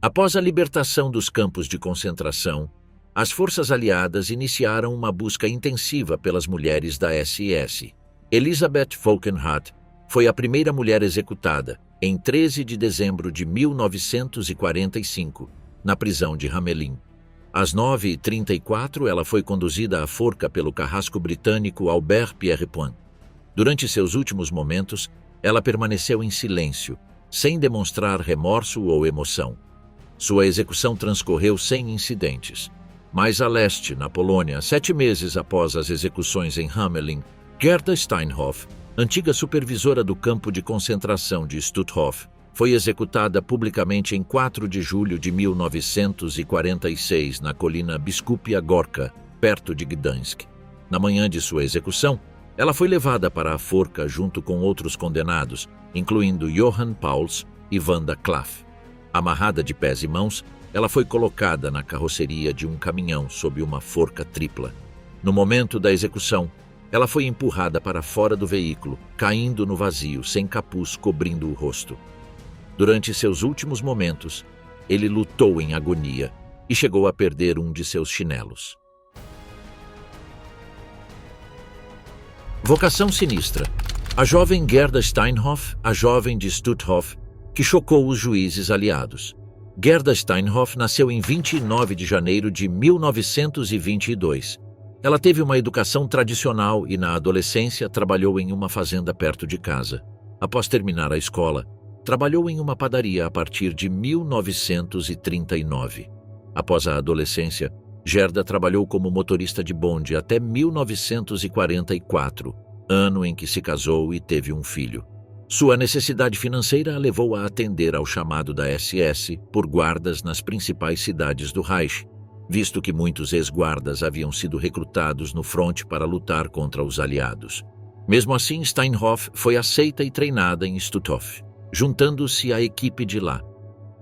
Após a libertação dos campos de concentração, as forças aliadas iniciaram uma busca intensiva pelas mulheres da SS. Elizabeth Falkenrath foi a primeira mulher executada, em 13 de dezembro de 1945, na prisão de Hamelin. Às 9h34, ela foi conduzida à forca pelo carrasco britânico Albert Pierrepoint. Durante seus últimos momentos, ela permaneceu em silêncio, sem demonstrar remorso ou emoção. Sua execução transcorreu sem incidentes. Mais a leste, na Polônia, 7 meses após as execuções em Hamelin, Gerda Steinhoff, antiga supervisora do campo de concentração de Stutthof, foi executada publicamente em 4 de julho de 1946 na colina Biskupia Gorka, perto de Gdansk. Na manhã de sua execução, ela foi levada para a forca junto com outros condenados, incluindo Johann Pauls e Wanda Klaff. Amarrada de pés e mãos, ela foi colocada na carroceria de um caminhão sob uma forca tripla. No momento da execução, ela foi empurrada para fora do veículo, caindo no vazio, sem capuz cobrindo o rosto. Durante seus últimos momentos, ele lutou em agonia e chegou a perder um de seus chinelos. Vocação sinistra. A jovem Gerda Steinhoff, a jovem de Stutthof, que chocou os juízes aliados. Gerda Steinhoff nasceu em 29 de janeiro de 1922. Ela teve uma educação tradicional e, na adolescência, trabalhou em uma fazenda perto de casa. Após terminar a escola, trabalhou em uma padaria a partir de 1939. Após a adolescência, Gerda trabalhou como motorista de bonde até 1944, ano em que se casou e teve um filho. Sua necessidade financeira a levou a atender ao chamado da SS por guardas nas principais cidades do Reich, visto que muitos ex-guardas haviam sido recrutados no fronte para lutar contra os aliados. Mesmo assim, Steinhoff foi aceita e treinada em Stutthof, juntando-se à equipe de lá.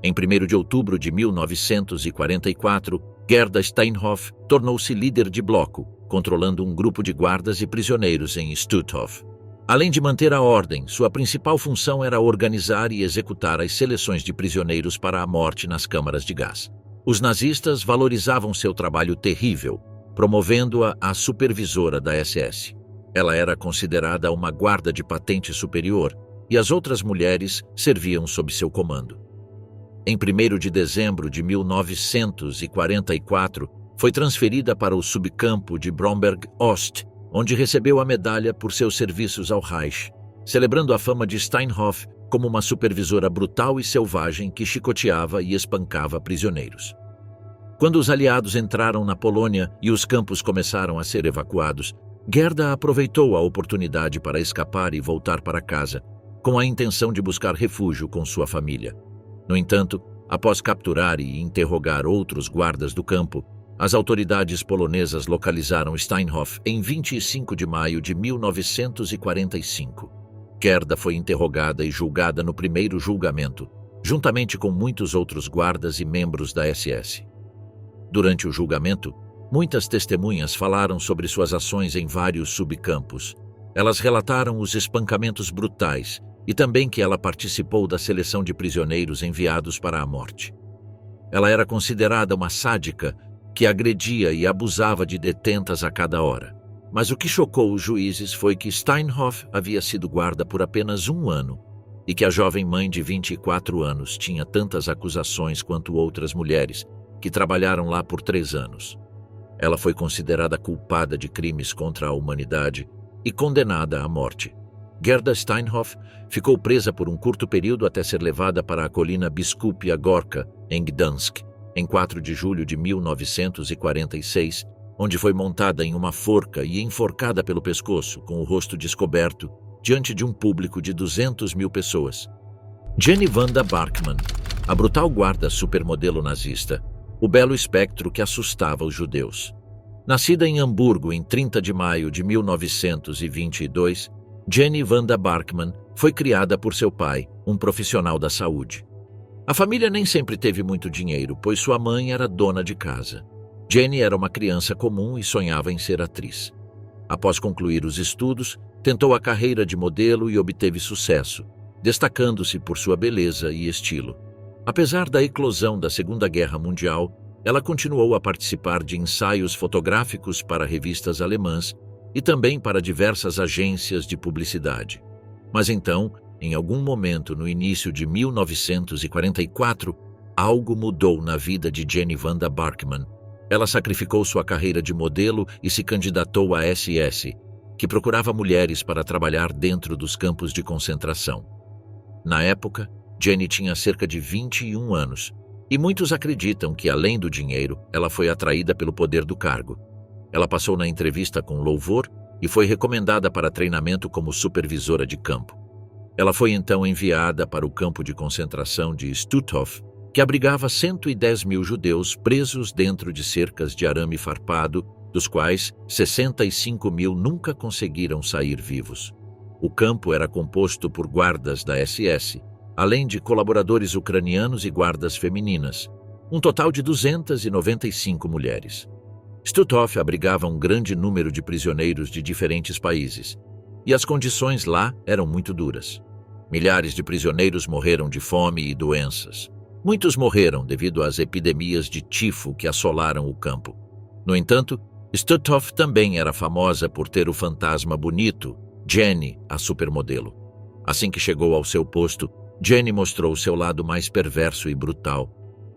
Em 1º de outubro de 1944, Gerda Steinhoff tornou-se líder de bloco, controlando um grupo de guardas e prisioneiros em Stutthof. Além de manter a ordem, sua principal função era organizar e executar as seleções de prisioneiros para a morte nas câmaras de gás. Os nazistas valorizavam seu trabalho terrível, promovendo-a a supervisora da SS. Ela era considerada uma guarda de patente superior e as outras mulheres serviam sob seu comando. Em 1º de dezembro de 1944, foi transferida para o subcampo de Bromberg-Ost, onde recebeu a medalha por seus serviços ao Reich, celebrando a fama de Steinhoff como uma supervisora brutal e selvagem que chicoteava e espancava prisioneiros. Quando os aliados entraram na Polônia e os campos começaram a ser evacuados, Gerda aproveitou a oportunidade para escapar e voltar para casa, com a intenção de buscar refúgio com sua família. No entanto, após capturar e interrogar outros guardas do campo, as autoridades polonesas localizaram Steinhoff em 25 de maio de 1945. Gerda foi interrogada e julgada no primeiro julgamento, juntamente com muitos outros guardas e membros da SS. Durante o julgamento, muitas testemunhas falaram sobre suas ações em vários subcampos. Elas relataram os espancamentos brutais e também que ela participou da seleção de prisioneiros enviados para a morte. Ela era considerada uma sádica que agredia e abusava de detentas a cada hora. Mas o que chocou os juízes foi que Steinhoff havia sido guarda por apenas 1 ano e que a jovem mãe de 24 anos tinha tantas acusações quanto outras mulheres que trabalharam lá por 3 anos. Ela foi considerada culpada de crimes contra a humanidade e condenada à morte. Gerda Steinhoff ficou presa por um curto período até ser levada para a colina Biskupia Gorka, em Gdansk, em 4 de julho de 1946, onde foi montada em uma forca e enforcada pelo pescoço, com o rosto descoberto, diante de um público de 200.000 pessoas. Jenny Wanda Barkmann, a brutal guarda supermodelo nazista, o belo espectro que assustava os judeus. Nascida em Hamburgo em 30 de maio de 1922, Jenny Wanda Barkmann foi criada por seu pai, um profissional da saúde. A família nem sempre teve muito dinheiro, pois sua mãe era dona de casa. Jenny era uma criança comum e sonhava em ser atriz. Após concluir os estudos, tentou a carreira de modelo e obteve sucesso, destacando-se por sua beleza e estilo. Apesar da eclosão da Segunda Guerra Mundial, ela continuou a participar de ensaios fotográficos para revistas alemãs e também para diversas agências de publicidade. Mas então, em algum momento no início de 1944, algo mudou na vida de Jenny Wanda Barkman. Ela sacrificou sua carreira de modelo e se candidatou à SS, que procurava mulheres para trabalhar dentro dos campos de concentração. Na época, Jenny tinha cerca de 21 anos, e muitos acreditam que, além do dinheiro, ela foi atraída pelo poder do cargo. Ela passou na entrevista com louvor e foi recomendada para treinamento como supervisora de campo. Ela foi então enviada para o campo de concentração de Stutthof, que abrigava 110 mil judeus presos dentro de cercas de arame farpado, dos quais 65 mil nunca conseguiram sair vivos. O campo era composto por guardas da SS, além de colaboradores ucranianos e guardas femininas, um total de 295 mulheres. Stutthof abrigava um grande número de prisioneiros de diferentes países, e as condições lá eram muito duras. Milhares de prisioneiros morreram de fome e doenças. Muitos morreram devido às epidemias de tifo que assolaram o campo. No entanto, Stutthof também era famosa por ter o fantasma bonito, Jenny, a supermodelo. Assim que chegou ao seu posto, Jenny mostrou seu lado mais perverso e brutal.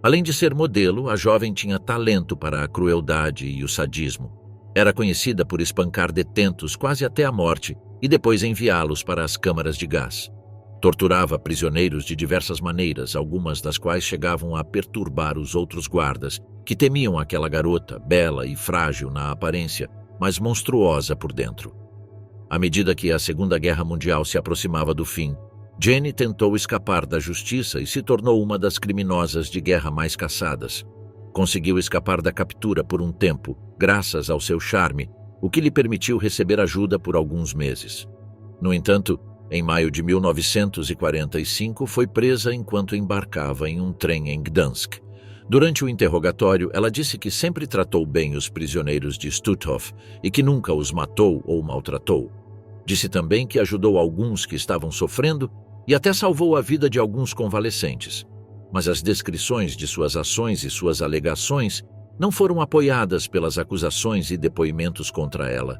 Além de ser modelo, a jovem tinha talento para a crueldade e o sadismo. Era conhecida por espancar detentos quase até a morte e depois enviá-los para as câmaras de gás. Torturava prisioneiros de diversas maneiras, algumas das quais chegavam a perturbar os outros guardas, que temiam aquela garota, bela e frágil na aparência, mas monstruosa por dentro. À medida que a Segunda Guerra Mundial se aproximava do fim, Jenny tentou escapar da justiça e se tornou uma das criminosas de guerra mais caçadas. Conseguiu escapar da captura por um tempo, graças ao seu charme, o que lhe permitiu receber ajuda por alguns meses. No entanto, em maio de 1945, foi presa enquanto embarcava em um trem em Gdansk. Durante o interrogatório, ela disse que sempre tratou bem os prisioneiros de Stutthof e que nunca os matou ou maltratou. Disse também que ajudou alguns que estavam sofrendo e até salvou a vida de alguns convalescentes. Mas as descrições de suas ações e suas alegações não foram apoiadas pelas acusações e depoimentos contra ela.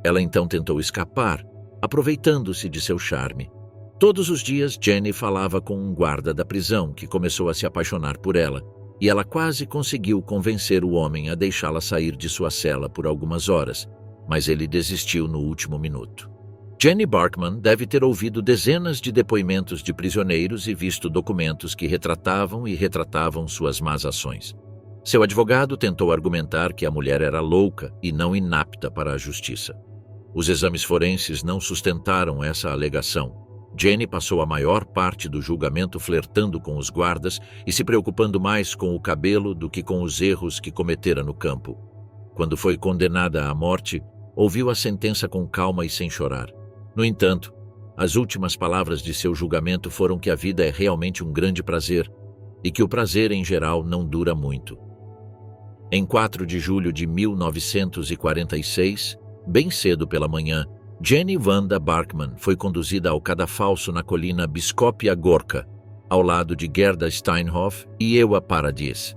Ela então tentou escapar, aproveitando-se de seu charme. Todos os dias, Jenny falava com um guarda da prisão que começou a se apaixonar por ela, e ela quase conseguiu convencer o homem a deixá-la sair de sua cela por algumas horas, mas ele desistiu no último minuto. Jenny Barkman deve ter ouvido dezenas de depoimentos de prisioneiros e visto documentos que retratavam suas más ações. Seu advogado tentou argumentar que a mulher era louca e não inapta para a justiça. Os exames forenses não sustentaram essa alegação. Jenny passou a maior parte do julgamento flertando com os guardas e se preocupando mais com o cabelo do que com os erros que cometera no campo. Quando foi condenada à morte, ouviu a sentença com calma e sem chorar. No entanto, as últimas palavras de seu julgamento foram que a vida é realmente um grande prazer e que o prazer, em geral, não dura muito. Em 4 de julho de 1946, bem cedo pela manhã, Jenny Wanda Barkman foi conduzida ao cadafalso na colina Biskopia Gorka, ao lado de Gerda Steinhoff e Ewa Paradis.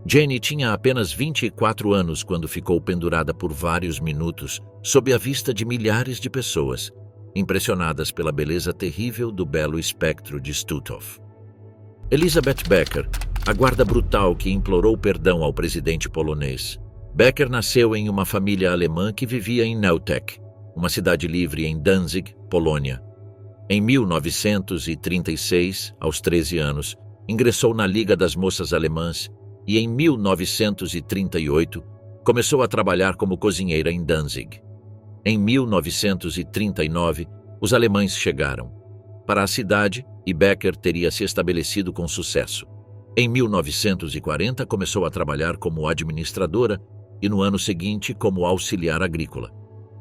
Jenny tinha apenas 24 anos quando ficou pendurada por vários minutos sob a vista de milhares de pessoas, impressionadas pela beleza terrível do belo espectro de Stutthof. Elisabeth Becker, a guarda brutal que implorou perdão ao presidente polonês. Becker nasceu em uma família alemã que vivia em Neutek, uma cidade livre em Danzig, Polônia. Em 1936, aos 13 anos, ingressou na Liga das Moças Alemãs e, em 1938, começou a trabalhar como cozinheira em Danzig. Em 1939, os alemães chegaram para a cidade e Becker teria se estabelecido com sucesso. Em 1940, começou a trabalhar como administradora e, no ano seguinte, como auxiliar agrícola.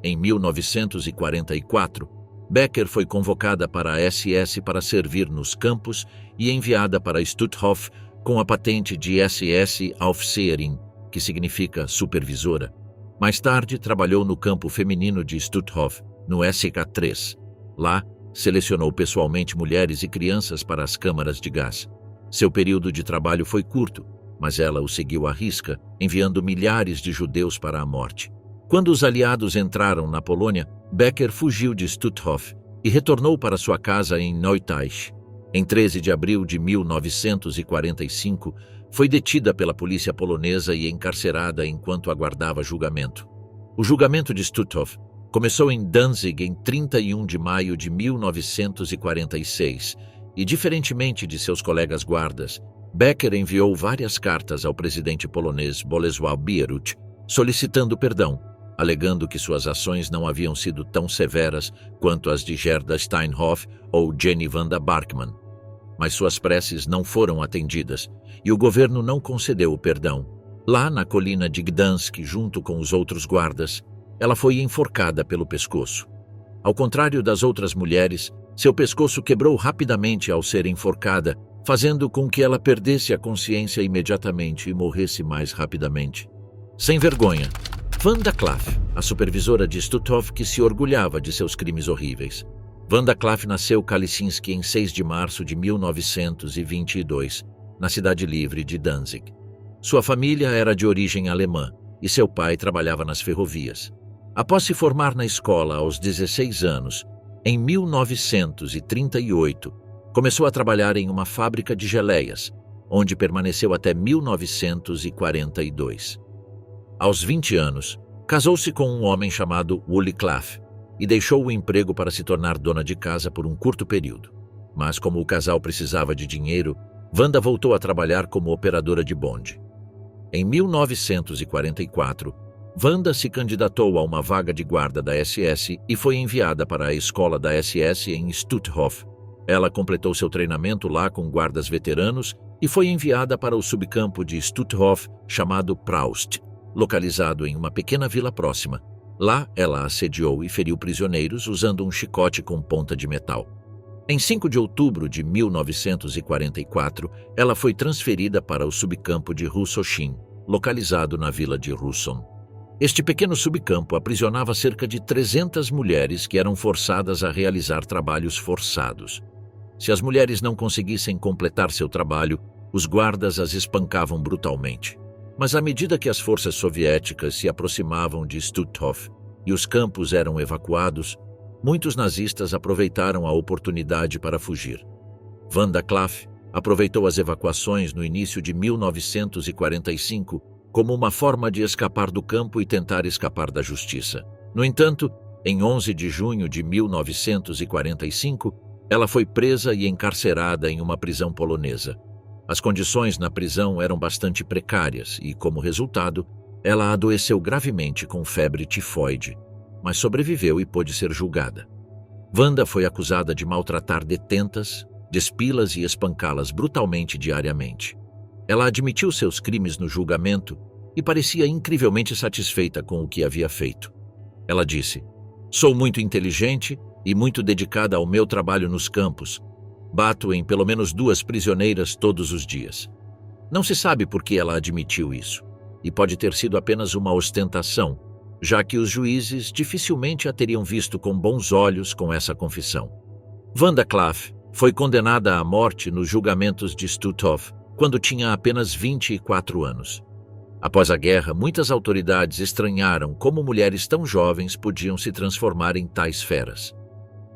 Em 1944, Becker foi convocada para a SS para servir nos campos e enviada para Stutthof com a patente de SS Aufseherin, que significa supervisora. Mais tarde, trabalhou no campo feminino de Stutthof, no SK3. Lá, selecionou pessoalmente mulheres e crianças para as câmaras de gás. Seu período de trabalho foi curto, mas ela o seguiu à risca, enviando milhares de judeus para a morte. Quando os aliados entraram na Polônia, Becker fugiu de Stutthof e retornou para sua casa em Neuteich. Em 13 de abril de 1945, foi detida pela polícia polonesa e encarcerada enquanto aguardava julgamento. O julgamento de Stutthof começou em Danzig em 31 de maio de 1946 e, diferentemente de seus colegas guardas, Becker enviou várias cartas ao presidente polonês Bolesław Bierut solicitando perdão, alegando que suas ações não haviam sido tão severas quanto as de Gerda Steinhoff ou Jenny Wanda Barkman. Mas suas preces não foram atendidas e o governo não concedeu o perdão. Lá na colina de Gdansk, junto com os outros guardas, ela foi enforcada pelo pescoço. Ao contrário das outras mulheres, seu pescoço quebrou rapidamente ao ser enforcada, fazendo com que ela perdesse a consciência imediatamente e morresse mais rapidamente. Sem vergonha, Wanda Klaff, a supervisora de Stutthof, que se orgulhava de seus crimes horríveis. Wanda Klaff nasceu Kalisinski em 6 de março de 1922, na cidade livre de Danzig. Sua família era de origem alemã e seu pai trabalhava nas ferrovias. Após se formar na escola aos 16 anos, em 1938, começou a trabalhar em uma fábrica de geleias, onde permaneceu até 1942. Aos 20 anos, casou-se com um homem chamado Uli Klaff e deixou o emprego para se tornar dona de casa por um curto período. Mas como o casal precisava de dinheiro, Wanda voltou a trabalhar como operadora de bonde. Em 1944, Wanda se candidatou a uma vaga de guarda da SS e foi enviada para a escola da SS em Stutthof. Ela completou seu treinamento lá com guardas veteranos e foi enviada para o subcampo de Stutthof chamado Praust, localizado em uma pequena vila próxima. Lá, ela assediou e feriu prisioneiros usando um chicote com ponta de metal. Em 5 de outubro de 1944, ela foi transferida para o subcampo de Russochin, localizado na vila de Russon. Este pequeno subcampo aprisionava cerca de 300 mulheres que eram forçadas a realizar trabalhos forçados. Se as mulheres não conseguissem completar seu trabalho, os guardas as espancavam brutalmente. Mas à medida que as forças soviéticas se aproximavam de Stutthof e os campos eram evacuados, muitos nazistas aproveitaram a oportunidade para fugir. Wanda Klaff aproveitou as evacuações no início de 1945 como uma forma de escapar do campo e tentar escapar da justiça. No entanto, em 11 de junho de 1945, ela foi presa e encarcerada em uma prisão polonesa. As condições na prisão eram bastante precárias e, como resultado, ela adoeceu gravemente com febre tifoide, mas sobreviveu e pôde ser julgada. Wanda foi acusada de maltratar detentas, despi-las e espancá-las brutalmente diariamente. Ela admitiu seus crimes no julgamento e parecia incrivelmente satisfeita com o que havia feito. Ela disse: "Sou muito inteligente e muito dedicada ao meu trabalho nos campos. Bato em pelo menos 2 prisioneiras todos os dias." Não se sabe por que ela admitiu isso, e pode ter sido apenas uma ostentação, já que os juízes dificilmente a teriam visto com bons olhos com essa confissão. Wanda Klaff foi condenada à morte nos julgamentos de Stutthof quando tinha apenas 24 anos. Após a guerra, muitas autoridades estranharam como mulheres tão jovens podiam se transformar em tais feras.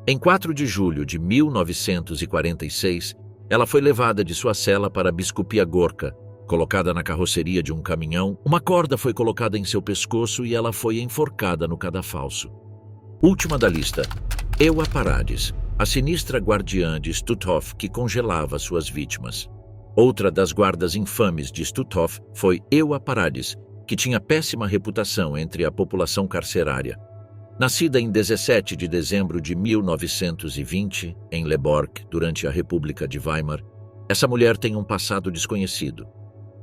Em 4 de julho de 1946, ela foi levada de sua cela para a Biskupia Gorka. Colocada na carroceria de um caminhão, uma corda foi colocada em seu pescoço e ela foi enforcada no cadafalso. Última da lista, Ewa Parades, a sinistra guardiã de Stutthof que congelava suas vítimas. Outra das guardas infames de Stutthof foi Ewa Parades, que tinha péssima reputação entre a população carcerária. Nascida em 17 de dezembro de 1920, em Leborg, durante a República de Weimar, essa mulher tem um passado desconhecido.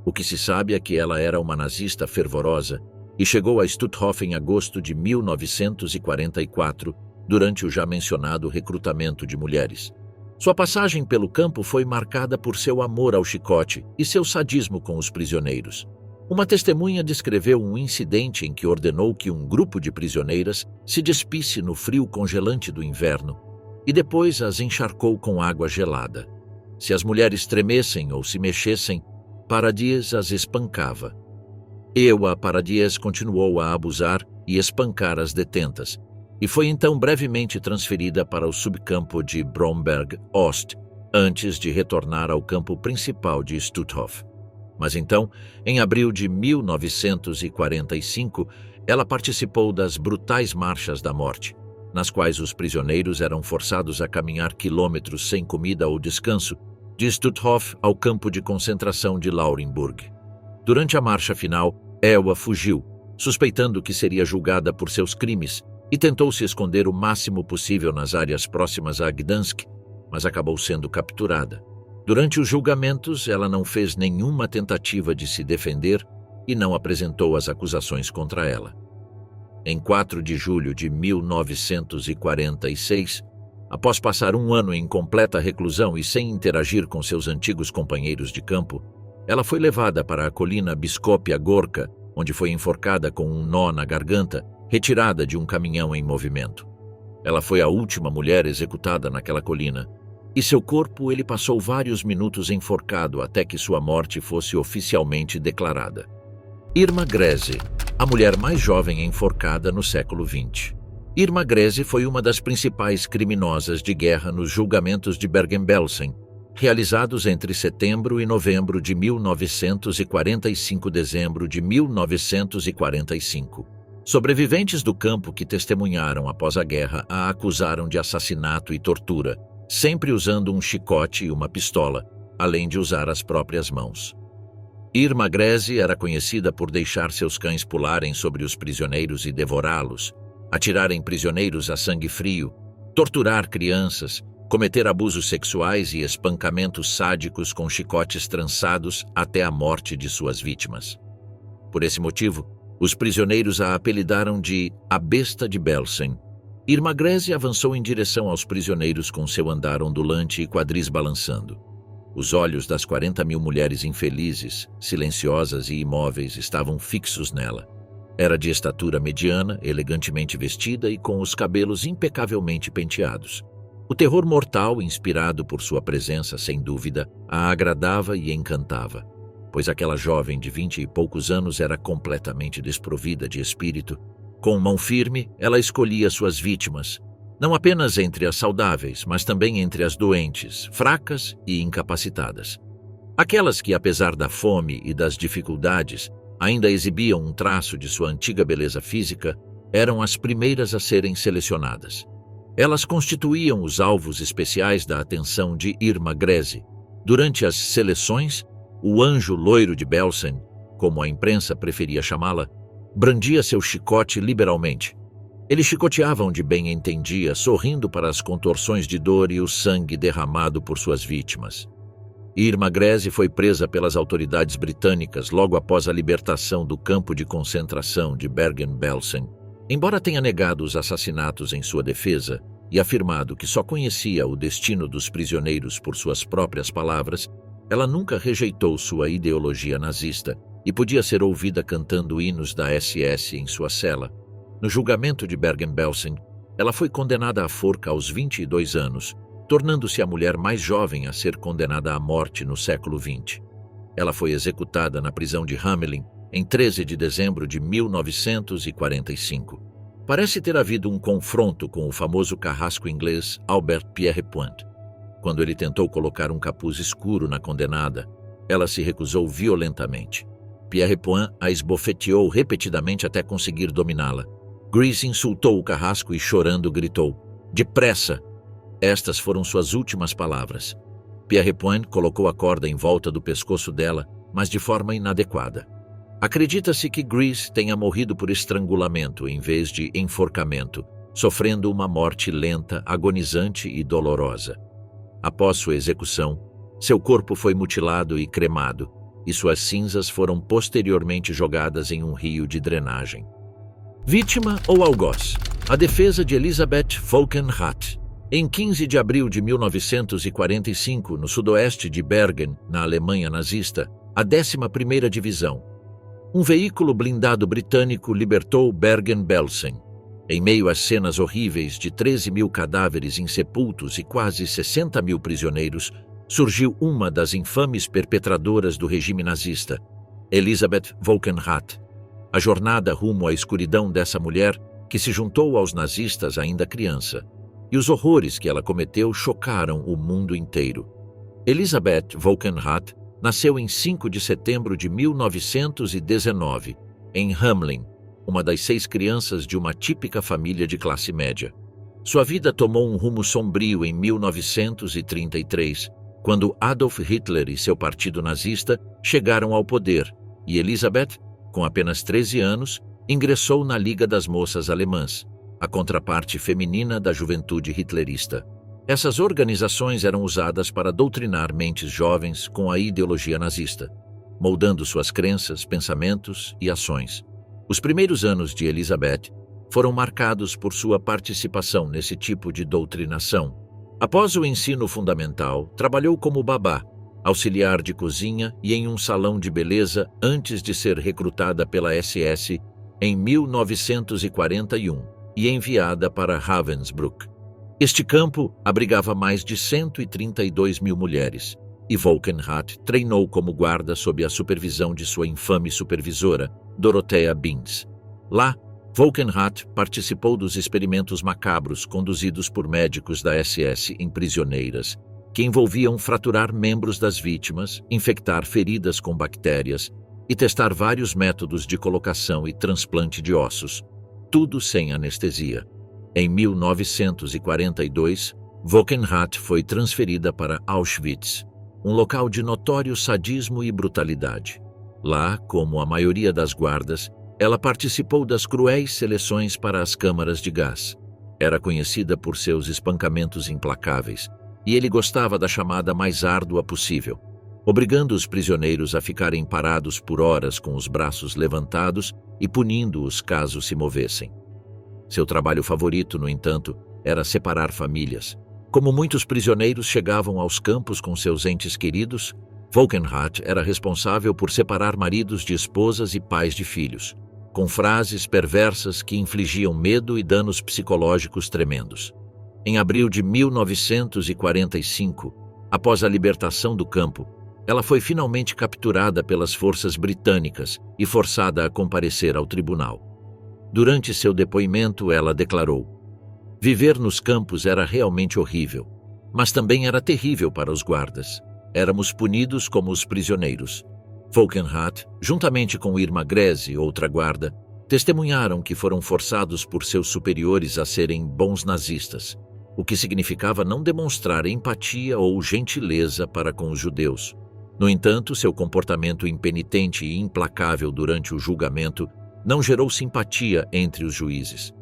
O que se sabe é que ela era uma nazista fervorosa e chegou a Stutthof em agosto de 1944, durante o já mencionado recrutamento de mulheres. Sua passagem pelo campo foi marcada por seu amor ao chicote e seu sadismo com os prisioneiros. Uma testemunha descreveu um incidente em que ordenou que um grupo de prisioneiras se despisse no frio congelante do inverno e depois as encharcou com água gelada. Se as mulheres tremessem ou se mexessem, Paradis as espancava. Ewa Paradis continuou a abusar e espancar as detentas, e foi então brevemente transferida para o subcampo de Bromberg-Ost, antes de retornar ao campo principal de Stutthof. Mas então, em abril de 1945, ela participou das brutais marchas da morte, nas quais os prisioneiros eram forçados a caminhar quilômetros sem comida ou descanso, de Stutthof ao campo de concentração de Laurenburg. Durante a marcha final, Ewa fugiu, suspeitando que seria julgada por seus crimes, e tentou se esconder o máximo possível nas áreas próximas a Gdansk, mas acabou sendo capturada. Durante os julgamentos, ela não fez nenhuma tentativa de se defender e não apresentou as acusações contra ela. Em 4 de julho de 1946, após passar um ano em completa reclusão e sem interagir com seus antigos companheiros de campo, ela foi levada para a colina Biskopia Gorka, onde foi enforcada com um nó na garganta, retirada de um caminhão em movimento. Ela foi a última mulher executada naquela colina, e seu corpo ele passou vários minutos enforcado até que sua morte fosse oficialmente declarada. Irma Grese, a mulher mais jovem enforcada no século XX. Irma Grese foi uma das principais criminosas de guerra nos julgamentos de Bergen-Belsen, realizados entre setembro e novembro de 1945 e dezembro de 1945. Sobreviventes do campo que testemunharam após a guerra a acusaram de assassinato e tortura, sempre usando um chicote e uma pistola, além de usar as próprias mãos. Irma Grese era conhecida por deixar seus cães pularem sobre os prisioneiros e devorá-los, atirar em prisioneiros a sangue frio, torturar crianças, cometer abusos sexuais e espancamentos sádicos com chicotes trançados até a morte de suas vítimas. Por esse motivo, os prisioneiros a apelidaram de a Besta de Belsen. Irma Grese avançou em direção aos prisioneiros com seu andar ondulante e quadris balançando. Os olhos das 40.000 mulheres infelizes, silenciosas e imóveis estavam fixos nela. Era de estatura mediana, elegantemente vestida e com os cabelos impecavelmente penteados. O terror mortal, inspirado por sua presença, sem dúvida, a agradava e encantava, pois aquela jovem de 20 e poucos anos era completamente desprovida de espírito. Com mão firme, ela escolhia suas vítimas, não apenas entre as saudáveis, mas também entre as doentes, fracas e incapacitadas. Aquelas que, apesar da fome e das dificuldades, ainda exibiam um traço de sua antiga beleza física, eram as primeiras a serem selecionadas. Elas constituíam os alvos especiais da atenção de Irma Grese. Durante as seleções, o anjo loiro de Belsen, como a imprensa preferia chamá-la, brandia seu chicote liberalmente. Ele chicoteava onde bem entendia, sorrindo para as contorções de dor e o sangue derramado por suas vítimas. Irma Grese foi presa pelas autoridades britânicas logo após a libertação do campo de concentração de Bergen-Belsen. Embora tenha negado os assassinatos em sua defesa e afirmado que só conhecia o destino dos prisioneiros por suas próprias palavras, ela nunca rejeitou sua ideologia nazista e podia ser ouvida cantando hinos da SS em sua cela. No julgamento de Bergen-Belsen, ela foi condenada à forca aos 22 anos, tornando-se a mulher mais jovem a ser condenada à morte no século XX. Ela foi executada na prisão de Hamelin em 13 de dezembro de 1945. Parece ter havido um confronto com o famoso carrasco inglês Albert Pierrepoint. Quando ele tentou colocar um capuz escuro na condenada, ela se recusou violentamente. Pierrepoint a esbofeteou repetidamente até conseguir dominá-la. Grease insultou o carrasco e, chorando, gritou: "Depressa!" Estas foram suas últimas palavras. Pierrepoint colocou a corda em volta do pescoço dela, mas de forma inadequada. Acredita-se que Grease tenha morrido por estrangulamento em vez de enforcamento, sofrendo uma morte lenta, agonizante e dolorosa. Após sua execução, seu corpo foi mutilado e cremado, e suas cinzas foram posteriormente jogadas em um rio de drenagem. Vítima ou algoz? A defesa de Elisabeth Falkenrath. Em 15 de abril de 1945, no sudoeste de Bergen, na Alemanha nazista, a 11ª Divisão, um veículo blindado britânico libertou Bergen-Belsen. Em meio às cenas horríveis de 13.000 cadáveres insepultos e quase 60.000 prisioneiros, surgiu uma das infames perpetradoras do regime nazista, Elisabeth Wolkenrath. A jornada rumo à escuridão dessa mulher, que se juntou aos nazistas ainda criança, e os horrores que ela cometeu chocaram o mundo inteiro. Elisabeth Wolkenrath nasceu em 5 de setembro de 1919, em Hamelin, uma das 6 crianças de uma típica família de classe média. Sua vida tomou um rumo sombrio em 1933, quando Adolf Hitler e seu partido nazista chegaram ao poder, e Elisabeth, com apenas 13 anos, ingressou na Liga das Moças Alemãs, a contraparte feminina da juventude hitlerista. Essas organizações eram usadas para doutrinar mentes jovens com a ideologia nazista, moldando suas crenças, pensamentos e ações. Os primeiros anos de Elisabeth foram marcados por sua participação nesse tipo de doutrinação. Após o ensino fundamental, trabalhou como babá, auxiliar de cozinha e em um salão de beleza antes de ser recrutada pela SS em 1941 e enviada para Ravensbrück. Este campo abrigava mais de 132 mil mulheres, e Wolkenrath treinou como guarda sob a supervisão de sua infame supervisora, Dorothea Binz. Lá, Wolkenrath participou dos experimentos macabros conduzidos por médicos da SS em prisioneiras, que envolviam fraturar membros das vítimas, infectar feridas com bactérias e testar vários métodos de colocação e transplante de ossos, tudo sem anestesia. Em 1942, Wolkenrath foi transferida para Auschwitz, um local de notório sadismo e brutalidade. Lá, como a maioria das guardas, ela participou das cruéis seleções para as câmaras de gás. Era conhecida por seus espancamentos implacáveis, e ele gostava da chamada mais árdua possível, obrigando os prisioneiros a ficarem parados por horas com os braços levantados e punindo-os caso se movessem. Seu trabalho favorito, no entanto, era separar famílias. Como muitos prisioneiros chegavam aos campos com seus entes queridos, Wolkenrath era responsável por separar maridos de esposas e pais de filhos, com frases perversas que infligiam medo e danos psicológicos tremendos. Em abril de 1945, após a libertação do campo, ela foi finalmente capturada pelas forças britânicas e forçada a comparecer ao tribunal. Durante seu depoimento, ela declarou: "Viver nos campos era realmente horrível, mas também era terrível para os guardas. Éramos punidos como os prisioneiros." Wolkenrath, juntamente com Irma Grese, outra guarda, testemunharam que foram forçados por seus superiores a serem bons nazistas, o que significava não demonstrar empatia ou gentileza para com os judeus. No entanto, seu comportamento impenitente e implacável durante o julgamento não gerou simpatia entre os juízes.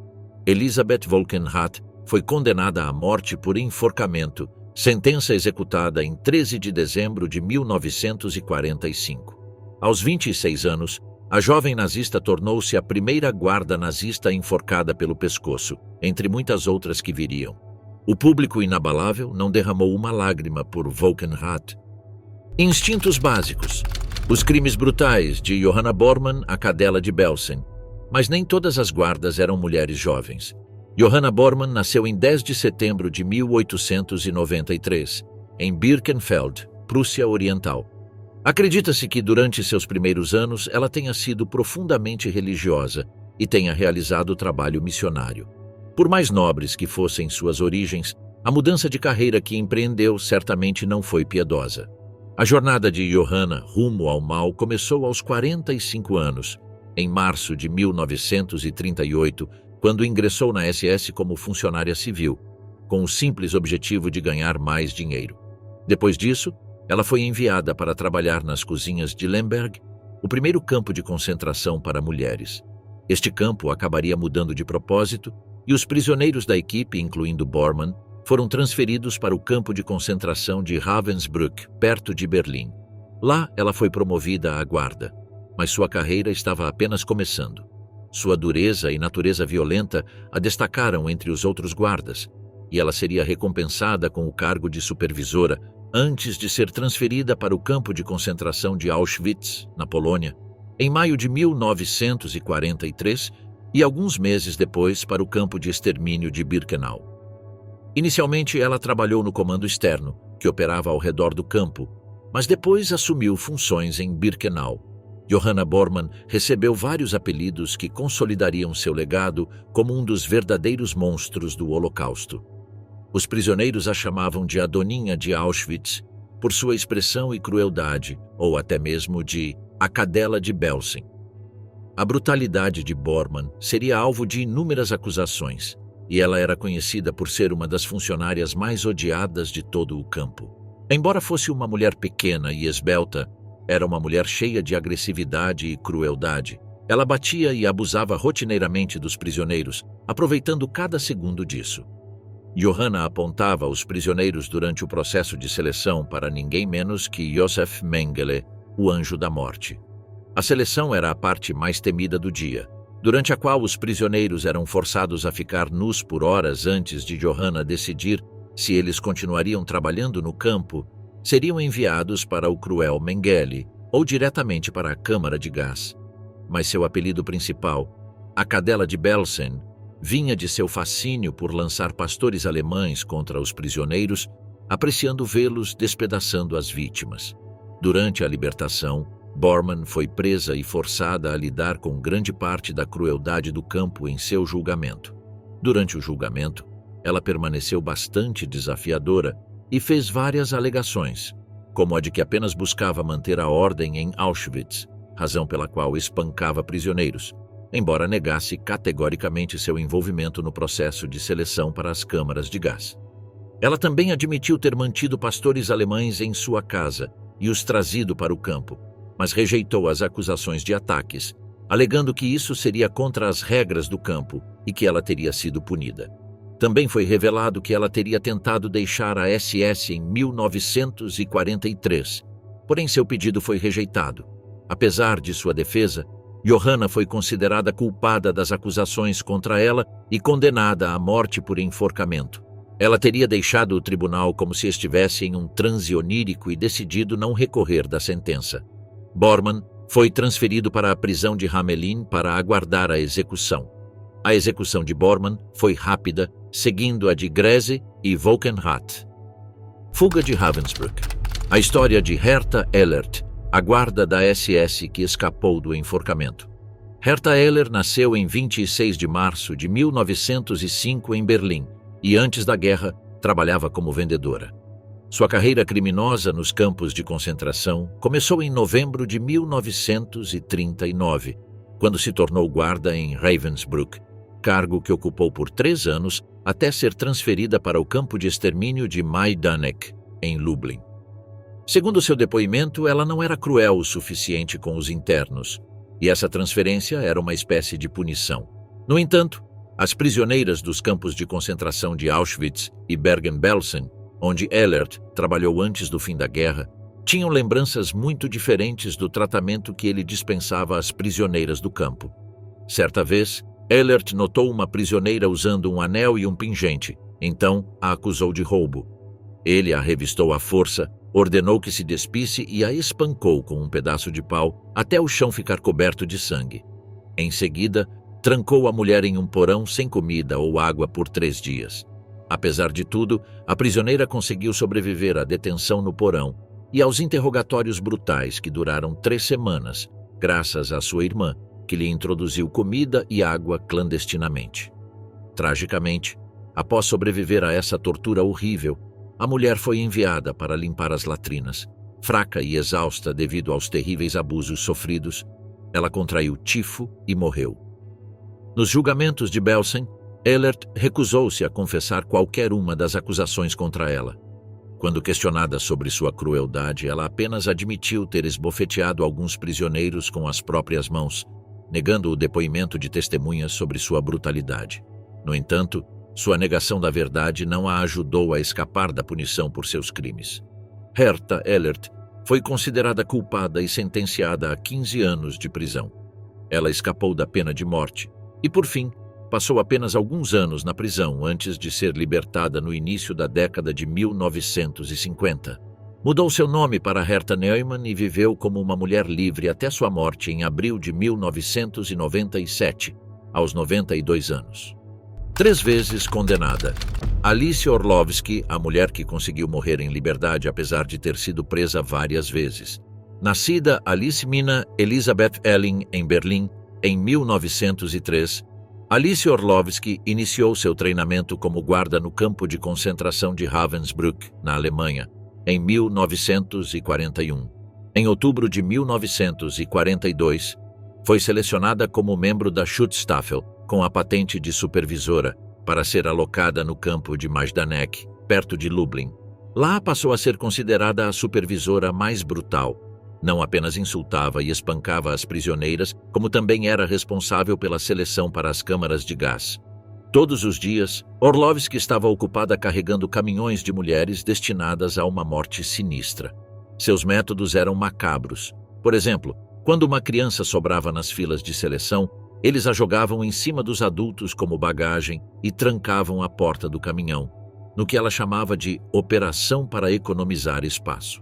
Elisabeth Wolkenrath foi condenada à morte por enforcamento, sentença executada em 13 de dezembro de 1945. Aos 26 anos, a jovem nazista tornou-se a primeira guarda nazista enforcada pelo pescoço, entre muitas outras que viriam. O público inabalável não derramou uma lágrima por Wolkenrath. Instintos básicos. Os crimes brutais de Johanna Bormann, a cadela de Belsen. Mas nem todas as guardas eram mulheres jovens. Johanna Bormann nasceu em 10 de setembro de 1893, em Birkenfeld, Prússia Oriental. Acredita-se que durante seus primeiros anos ela tenha sido profundamente religiosa e tenha realizado trabalho missionário. Por mais nobres que fossem suas origens, a mudança de carreira que empreendeu certamente não foi piedosa. A jornada de Johanna rumo ao mal começou aos 45 anos, em março de 1938, quando ingressou na SS como funcionária civil, com o simples objetivo de ganhar mais dinheiro. Depois disso, ela foi enviada para trabalhar nas cozinhas de Lemberg, o primeiro campo de concentração para mulheres. Este campo acabaria mudando de propósito e os prisioneiros da equipe, incluindo Bormann, foram transferidos para o campo de concentração de Ravensbrück, perto de Berlim. Lá, ela foi promovida à guarda, mas sua carreira estava apenas começando. Sua dureza e natureza violenta a destacaram entre os outros guardas, e ela seria recompensada com o cargo de supervisora antes de ser transferida para o campo de concentração de Auschwitz, na Polônia, em maio de 1943 e alguns meses depois para o campo de extermínio de Birkenau. Inicialmente, ela trabalhou no comando externo, que operava ao redor do campo, mas depois assumiu funções em Birkenau. Johanna Bormann recebeu vários apelidos que consolidariam seu legado como um dos verdadeiros monstros do Holocausto. Os prisioneiros a chamavam de a Doninha de Auschwitz por sua expressão e crueldade, ou até mesmo de a Cadela de Belsen. A brutalidade de Bormann seria alvo de inúmeras acusações, e ela era conhecida por ser uma das funcionárias mais odiadas de todo o campo. Embora fosse uma mulher pequena e esbelta, era uma mulher cheia de agressividade e crueldade. Ela batia e abusava rotineiramente dos prisioneiros, aproveitando cada segundo disso. Johanna apontava os prisioneiros durante o processo de seleção para ninguém menos que Josef Mengele, o Anjo da Morte. A seleção era a parte mais temida do dia, durante a qual os prisioneiros eram forçados a ficar nus por horas antes de Johanna decidir se eles continuariam trabalhando no campo, seriam enviados para o cruel Mengele ou diretamente para a câmara de gás. Mas seu apelido principal, a Cadela de Belsen, vinha de seu fascínio por lançar pastores alemães contra os prisioneiros, apreciando vê-los despedaçando as vítimas. Durante a libertação, Bormann foi presa e forçada a lidar com grande parte da crueldade do campo em seu julgamento. Durante o julgamento, ela permaneceu bastante desafiadora e fez várias alegações, como a de que apenas buscava manter a ordem em Auschwitz, razão pela qual espancava prisioneiros, embora negasse categoricamente seu envolvimento no processo de seleção para as câmaras de gás. Ela também admitiu ter mantido pastores alemães em sua casa e os trazido para o campo, mas rejeitou as acusações de ataques, alegando que isso seria contra as regras do campo e que ela teria sido punida. Também foi revelado que ela teria tentado deixar a SS em 1943, porém seu pedido foi rejeitado. Apesar de sua defesa, Johanna foi considerada culpada das acusações contra ela e condenada à morte por enforcamento. Ela teria deixado o tribunal como se estivesse em um transe onírico e decidido não recorrer da sentença. Bormann foi transferido para a prisão de Hamelin para aguardar a execução. A execução de Bormann foi rápida, seguindo a de Grese e Wolkenrath. Fuga de Ravensbrück. A história de Hertha Ehlert, a guarda da SS que escapou do enforcamento. Hertha Ehlert nasceu em 26 de março de 1905 em Berlim e, antes da guerra, trabalhava como vendedora. Sua carreira criminosa nos campos de concentração começou em novembro de 1939, quando se tornou guarda em Ravensbrück, cargo que ocupou por 3 anos até ser transferida para o campo de extermínio de Majdanek, em Lublin. Segundo seu depoimento, ela não era cruel o suficiente com os internos, e essa transferência era uma espécie de punição. No entanto, as prisioneiras dos campos de concentração de Auschwitz e Bergen-Belsen, onde Ehlert trabalhou antes do fim da guerra, tinham lembranças muito diferentes do tratamento que ele dispensava às prisioneiras do campo. Certa vez, Ehlert notou uma prisioneira usando um anel e um pingente, então a acusou de roubo. Ele a revistou à força, ordenou que se despisse e a espancou com um pedaço de pau até o chão ficar coberto de sangue. Em seguida, trancou a mulher em um porão sem comida ou água por 3 dias. Apesar de tudo, a prisioneira conseguiu sobreviver à detenção no porão e aos interrogatórios brutais que duraram 3 semanas, graças à sua irmã, que lhe introduziu comida e água clandestinamente. Tragicamente, após sobreviver a essa tortura horrível, a mulher foi enviada para limpar as latrinas. Fraca e exausta devido aos terríveis abusos sofridos, ela contraiu tifo e morreu. Nos julgamentos de Belsen, Ehlert recusou-se a confessar qualquer uma das acusações contra ela. Quando questionada sobre sua crueldade, ela apenas admitiu ter esbofeteado alguns prisioneiros com as próprias mãos, negando o depoimento de testemunhas sobre sua brutalidade. No entanto, sua negação da verdade não a ajudou a escapar da punição por seus crimes. Hertha Ehlert foi considerada culpada e sentenciada a 15 anos de prisão. Ela escapou da pena de morte e, por fim, passou apenas alguns anos na prisão antes de ser libertada no início da década de 1950. Mudou seu nome para Hertha Neumann e viveu como uma mulher livre até sua morte em abril de 1997, aos 92 anos. 3 vezes condenada. Alice Orlovsky, a mulher que conseguiu morrer em liberdade apesar de ter sido presa várias vezes. Nascida Alice Mina Elisabeth Elling em Berlim, em 1903, Alice Orlovsky iniciou seu treinamento como guarda no campo de concentração de Ravensbrück, na Alemanha, em 1941. Em outubro de 1942, foi selecionada como membro da Schutzstaffel, com a patente de supervisora, para ser alocada no campo de Majdanek, perto de Lublin. Lá passou a ser considerada a supervisora mais brutal. Não apenas insultava e espancava as prisioneiras, como também era responsável pela seleção para as câmaras de gás. Todos os dias, Orlovsky estava ocupada carregando caminhões de mulheres destinadas a uma morte sinistra. Seus métodos eram macabros. Por exemplo, quando uma criança sobrava nas filas de seleção, eles a jogavam em cima dos adultos como bagagem e trancavam a porta do caminhão, no que ela chamava de operação para economizar espaço.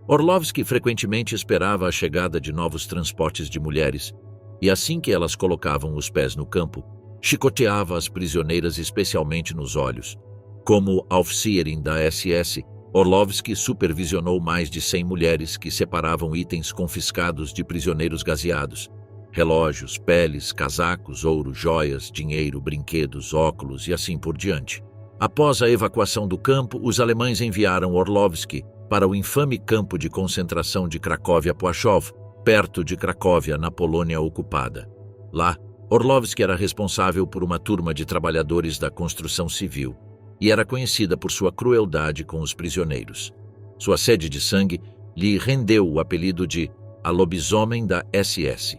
Orlovsky frequentemente esperava a chegada de novos transportes de mulheres, e assim que elas colocavam os pés no campo, chicoteava as prisioneiras especialmente nos olhos. Como Aufseherin da SS, Orlovsky supervisionou mais de 100 mulheres que separavam itens confiscados de prisioneiros gaseados: relógios, peles, casacos, ouro, joias, dinheiro, brinquedos, óculos e assim por diante. Após a evacuação do campo, os alemães enviaram Orlovsky para o infame campo de concentração de Cracóvia-Płaszów, perto de Cracóvia, na Polônia ocupada. Lá, Orlovsky era responsável por uma turma de trabalhadores da construção civil e era conhecida por sua crueldade com os prisioneiros. Sua sede de sangue lhe rendeu o apelido de a lobisomem da SS.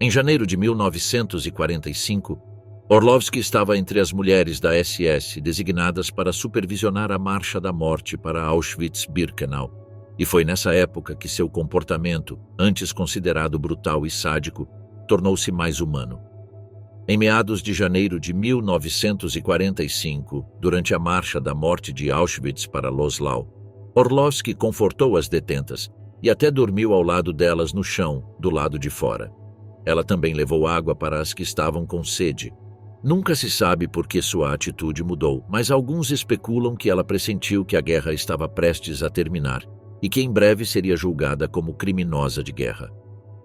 Em janeiro de 1945, Orlovsky estava entre as mulheres da SS designadas para supervisionar a Marcha da Morte para Auschwitz-Birkenau, e foi nessa época que seu comportamento, antes considerado brutal e sádico, tornou-se mais humano. Em meados de janeiro de 1945, durante a Marcha da Morte de Auschwitz para Loslau, Orlovsky confortou as detentas e até dormiu ao lado delas no chão, do lado de fora. Ela também levou água para as que estavam com sede. Nunca se sabe por que sua atitude mudou, mas alguns especulam que ela pressentiu que a guerra estava prestes a terminar e que em breve seria julgada como criminosa de guerra.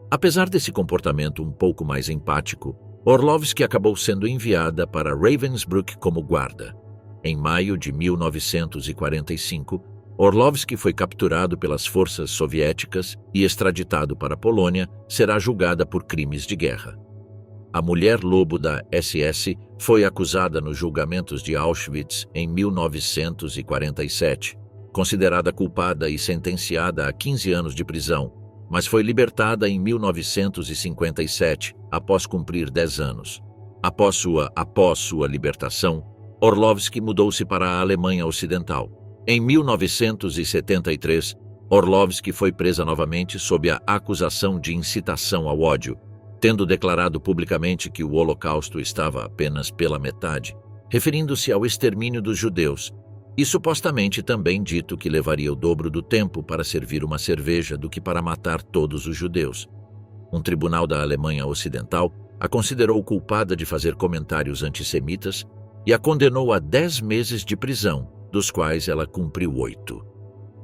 Apesar desse comportamento um pouco mais empático, Orlovsky acabou sendo enviada para Ravensbrück como guarda. Em maio de 1945, Orlovsky foi capturado pelas forças soviéticas e extraditado para a Polônia, será julgada por crimes de guerra. A mulher-lobo da SS foi acusada nos julgamentos de Auschwitz em 1947, considerada culpada e sentenciada a 15 anos de prisão, mas foi libertada em 1957, após cumprir 10 anos. Após sua libertação, Orlovsky mudou-se para a Alemanha Ocidental. Em 1973, Orlovsky foi presa novamente sob a acusação de incitação ao ódio, tendo declarado publicamente que o Holocausto estava apenas pela metade, referindo-se ao extermínio dos judeus, e supostamente também dito que levaria o dobro do tempo para servir uma cerveja do que para matar todos os judeus. Um tribunal da Alemanha Ocidental a considerou culpada de fazer comentários antissemitas e a condenou a 10 meses de prisão, dos quais ela cumpriu 8.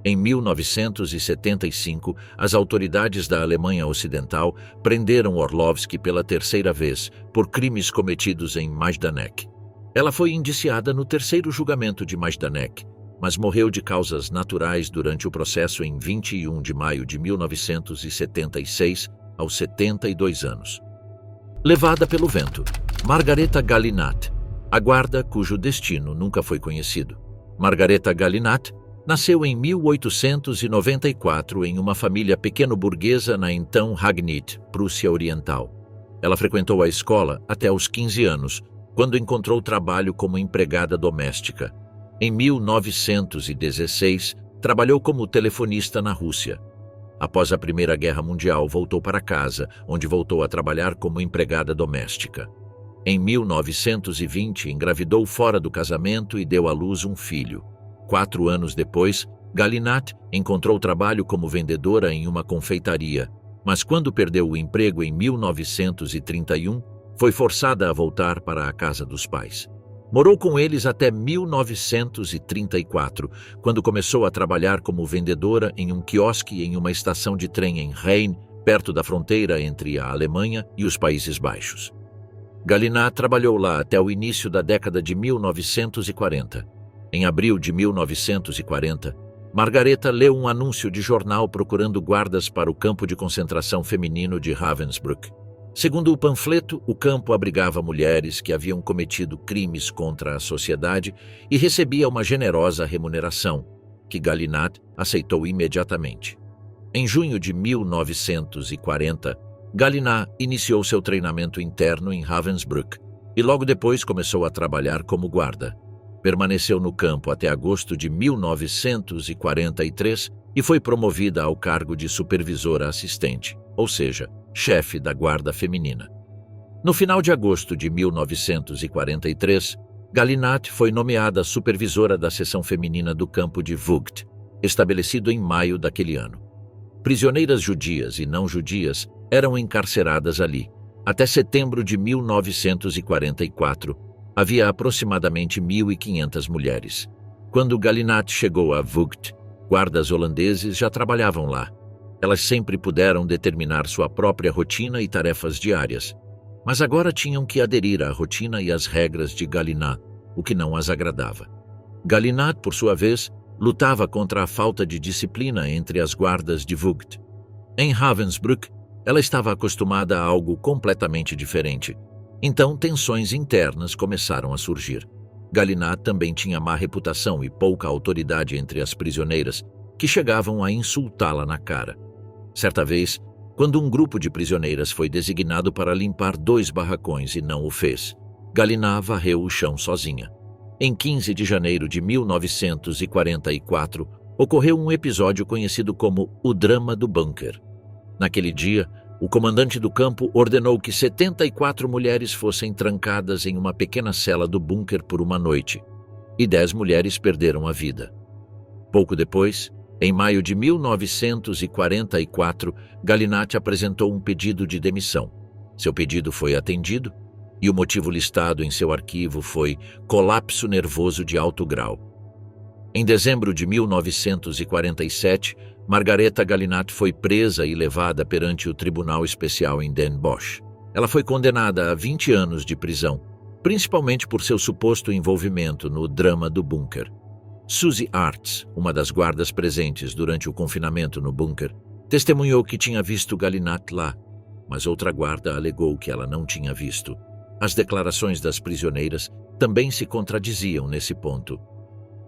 Em 1975, as autoridades da Alemanha Ocidental prenderam Orlovsky pela terceira vez por crimes cometidos em Majdanek. Ela foi indiciada no terceiro julgamento de Majdanek, mas morreu de causas naturais durante o processo em 21 de maio de 1976, aos 72 anos. Levada pelo vento, Margareta Galinat, a guarda cujo destino nunca foi conhecido. Margareta Galinat nasceu em 1894 em uma família pequeno-burguesa na então Ragnit, Prússia Oriental. Ela frequentou a escola até os 15 anos, quando encontrou trabalho como empregada doméstica. Em 1916, trabalhou como telefonista na Rússia. Após a Primeira Guerra Mundial, voltou para casa, onde voltou a trabalhar como empregada doméstica. Em 1920, engravidou fora do casamento e deu à luz um filho. 4 anos depois, Galinat encontrou trabalho como vendedora em uma confeitaria, mas quando perdeu o emprego em 1931, foi forçada a voltar para a casa dos pais. Morou com eles até 1934, quando começou a trabalhar como vendedora em um quiosque em uma estação de trem em Rhein, perto da fronteira entre a Alemanha e os Países Baixos. Galinat trabalhou lá até o início da década de 1940. Em abril de 1940, Margareta leu um anúncio de jornal procurando guardas para o campo de concentração feminino de Ravensbrück. Segundo o panfleto, o campo abrigava mulheres que haviam cometido crimes contra a sociedade e recebia uma generosa remuneração, que Galinat aceitou imediatamente. Em junho de 1940, Galinat iniciou seu treinamento interno em Ravensbrück e logo depois começou a trabalhar como guarda. Permaneceu no campo até agosto de 1943 e foi promovida ao cargo de supervisora assistente, ou seja, chefe da guarda feminina. No final de agosto de 1943, Galinat foi nomeada supervisora da seção feminina do campo de Vught, estabelecido em maio daquele ano. Prisioneiras judias e não judias eram encarceradas ali. Até setembro de 1944, havia aproximadamente 1.500 mulheres. Quando Galinat chegou a Vught, guardas holandeses já trabalhavam lá. Elas sempre puderam determinar sua própria rotina e tarefas diárias, mas agora tinham que aderir à rotina e às regras de Galinat, o que não as agradava. Galinat, por sua vez, lutava contra a falta de disciplina entre as guardas de Vught. Em Ravensbrück, ela estava acostumada a algo completamente diferente. Então, tensões internas começaram a surgir. Galinat também tinha má reputação e pouca autoridade entre as prisioneiras, que chegavam a insultá-la na cara. Certa vez, quando um grupo de prisioneiras foi designado para limpar 2 barracões e não o fez, Galinat varreu o chão sozinha. Em 15 de janeiro de 1944, ocorreu um episódio conhecido como o Drama do Bunker. Naquele dia, o comandante do campo ordenou que 74 mulheres fossem trancadas em uma pequena cela do bunker por uma noite, e 10 mulheres perderam a vida. Pouco depois, em maio de 1944, Galinat apresentou um pedido de demissão. Seu pedido foi atendido e o motivo listado em seu arquivo foi colapso nervoso de alto grau. Em dezembro de 1947, Margareta Galinat foi presa e levada perante o Tribunal Especial em Den Bosch. Ela foi condenada a 20 anos de prisão, principalmente por seu suposto envolvimento no drama do bunker. Suzy Arts, uma das guardas presentes durante o confinamento no bunker, testemunhou que tinha visto Galinat lá, mas outra guarda alegou que ela não tinha visto. As declarações das prisioneiras também se contradiziam nesse ponto.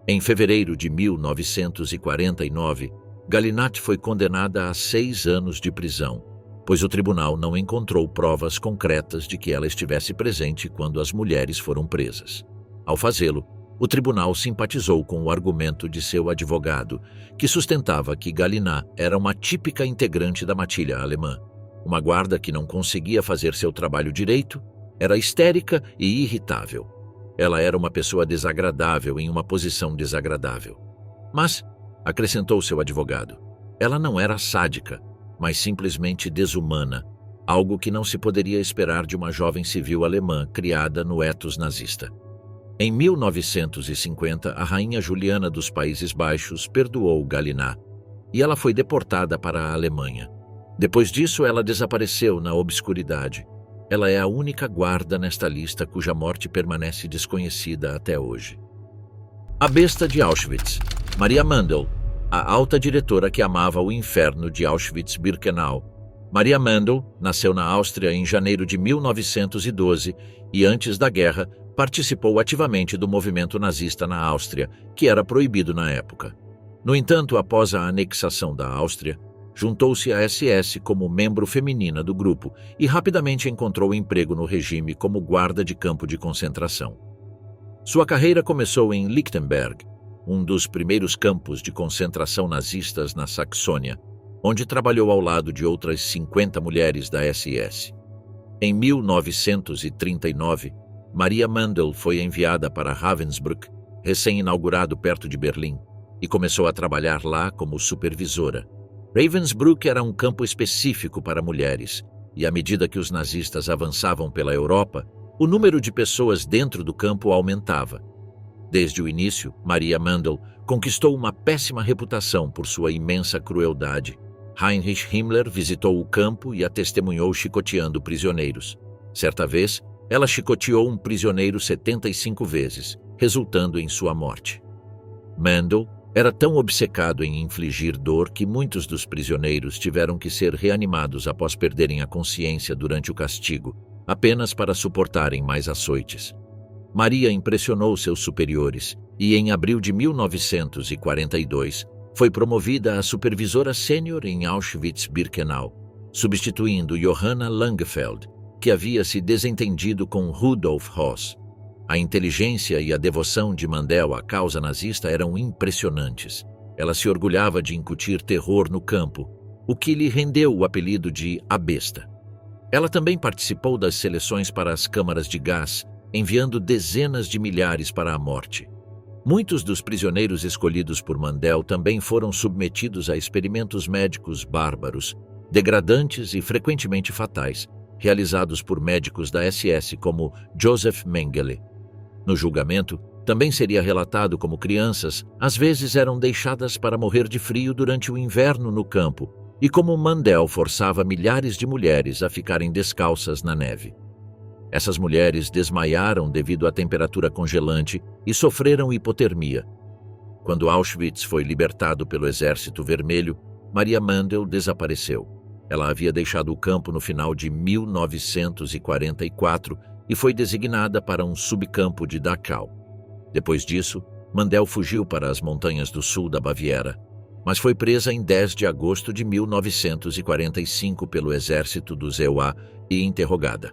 Em fevereiro de 1949, Galinat foi condenada a 6 anos de prisão, pois o tribunal não encontrou provas concretas de que ela estivesse presente quando as mulheres foram presas. Ao fazê-lo, o tribunal simpatizou com o argumento de seu advogado, que sustentava que Galinat era uma típica integrante da matilha alemã, uma guarda que não conseguia fazer seu trabalho direito, era histérica e irritável. Ela era uma pessoa desagradável em uma posição desagradável. Mas, acrescentou seu advogado, ela não era sádica, mas simplesmente desumana, algo que não se poderia esperar de uma jovem civil alemã criada no ethos nazista. Em 1950, a rainha Juliana dos Países Baixos perdoou Galinat e ela foi deportada para a Alemanha. Depois disso, ela desapareceu na obscuridade. Ela é a única guarda nesta lista cuja morte permanece desconhecida até hoje. A besta de Auschwitz, Maria Mandel, a alta diretora que amava o inferno de Auschwitz-Birkenau. Maria Mandel nasceu na Áustria em janeiro de 1912 e, antes da guerra, participou ativamente do movimento nazista na Áustria, que era proibido na época. No entanto, após a anexação da Áustria, juntou-se à SS como membro feminina do grupo e rapidamente encontrou emprego no regime como guarda de campo de concentração. Sua carreira começou em Lichtenberg, um dos primeiros campos de concentração nazistas na Saxônia, onde trabalhou ao lado de outras 50 mulheres da SS. Em 1939, Maria Mandel foi enviada para Ravensbrück, recém-inaugurado perto de Berlim, e começou a trabalhar lá como supervisora. Ravensbrück era um campo específico para mulheres, e à medida que os nazistas avançavam pela Europa, o número de pessoas dentro do campo aumentava. Desde o início, Maria Mandel conquistou uma péssima reputação por sua imensa crueldade. Heinrich Himmler visitou o campo e a testemunhou chicoteando prisioneiros. Certa vez, ela chicoteou um prisioneiro 75 vezes, resultando em sua morte. Mandel era tão obcecado em infligir dor que muitos dos prisioneiros tiveram que ser reanimados após perderem a consciência durante o castigo, apenas para suportarem mais açoites. Maria impressionou seus superiores e, em abril de 1942, foi promovida a supervisora sênior em Auschwitz-Birkenau, substituindo Johanna Langefeld, que havia se desentendido com Rudolf Höss. A inteligência e a devoção de Mandel à causa nazista eram impressionantes. Ela se orgulhava de incutir terror no campo, o que lhe rendeu o apelido de A Besta. Ela também participou das seleções para as câmaras de gás, enviando dezenas de milhares para a morte. Muitos dos prisioneiros escolhidos por Mandel também foram submetidos a experimentos médicos bárbaros, degradantes e frequentemente fatais, realizados por médicos da SS como Joseph Mengele. No julgamento, também seria relatado como crianças às vezes eram deixadas para morrer de frio durante o inverno no campo e como Mandel forçava milhares de mulheres a ficarem descalças na neve. Essas mulheres desmaiaram devido à temperatura congelante e sofreram hipotermia. Quando Auschwitz foi libertado pelo Exército Vermelho, Maria Mandel desapareceu. Ela havia deixado o campo no final de 1944 e foi designada para um subcampo de Dachau. Depois disso, Mandel fugiu para as montanhas do sul da Baviera, mas foi presa em 10 de agosto de 1945 pelo exército dos EUA e interrogada.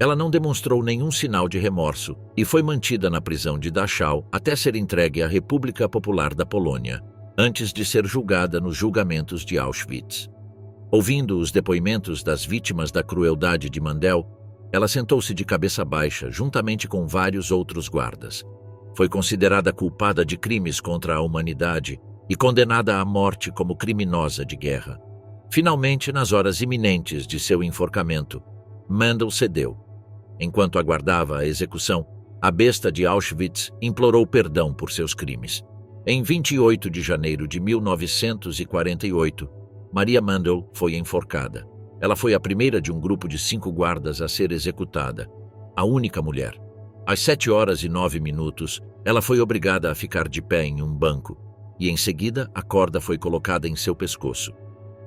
Ela não demonstrou nenhum sinal de remorso e foi mantida na prisão de Dachau até ser entregue à República Popular da Polônia, antes de ser julgada nos julgamentos de Auschwitz. Ouvindo os depoimentos das vítimas da crueldade de Mandel, ela sentou-se de cabeça baixa, juntamente com vários outros guardas. Foi considerada culpada de crimes contra a humanidade e condenada à morte como criminosa de guerra. Finalmente, nas horas iminentes de seu enforcamento, Mandel cedeu. Enquanto aguardava a execução, a besta de Auschwitz implorou perdão por seus crimes. Em 28 de janeiro de 1948, Maria Mandel foi enforcada. Ela foi a primeira de um grupo de 5 guardas a ser executada, a única mulher. Às 7h09, ela foi obrigada a ficar de pé em um banco, e em seguida a corda foi colocada em seu pescoço.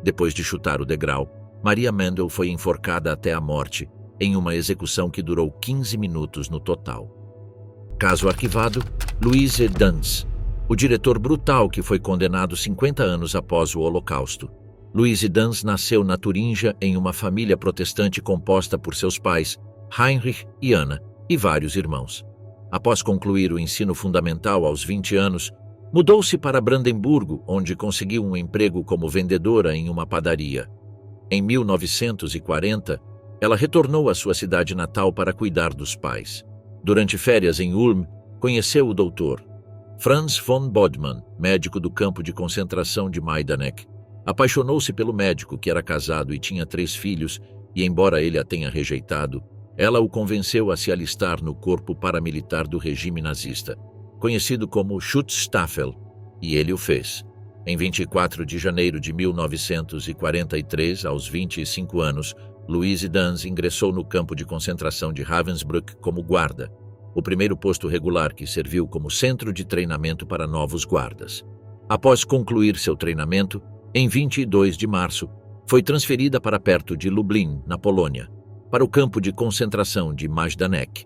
Depois de chutar o degrau, Maria Mandel foi enforcada até a morte, em uma execução que durou 15 minutos no total. Caso arquivado, Louise Dance, o diretor brutal que foi condenado 50 anos após o Holocausto. Louise Dance nasceu na Turíngia em uma família protestante composta por seus pais, Heinrich e Anna, e vários irmãos. Após concluir o ensino fundamental aos 20 anos, mudou-se para Brandemburgo, onde conseguiu um emprego como vendedora em uma padaria. Em 1940, ela retornou à sua cidade natal para cuidar dos pais. Durante férias em Ulm, conheceu o doutor Franz von Bodman, médico do campo de concentração de Majdanek. Apaixonou-se pelo médico, que era casado e tinha 3 filhos, e embora ele a tenha rejeitado, ela o convenceu a se alistar no corpo paramilitar do regime nazista, conhecido como Schutzstaffel, e ele o fez. Em 24 de janeiro de 1943, aos 25 anos, Louise Dance ingressou no campo de concentração de Ravensbrück como guarda, o primeiro posto regular que serviu como centro de treinamento para novos guardas. Após concluir seu treinamento, em 22 de março, foi transferida para perto de Lublin, na Polônia, para o campo de concentração de Majdanek.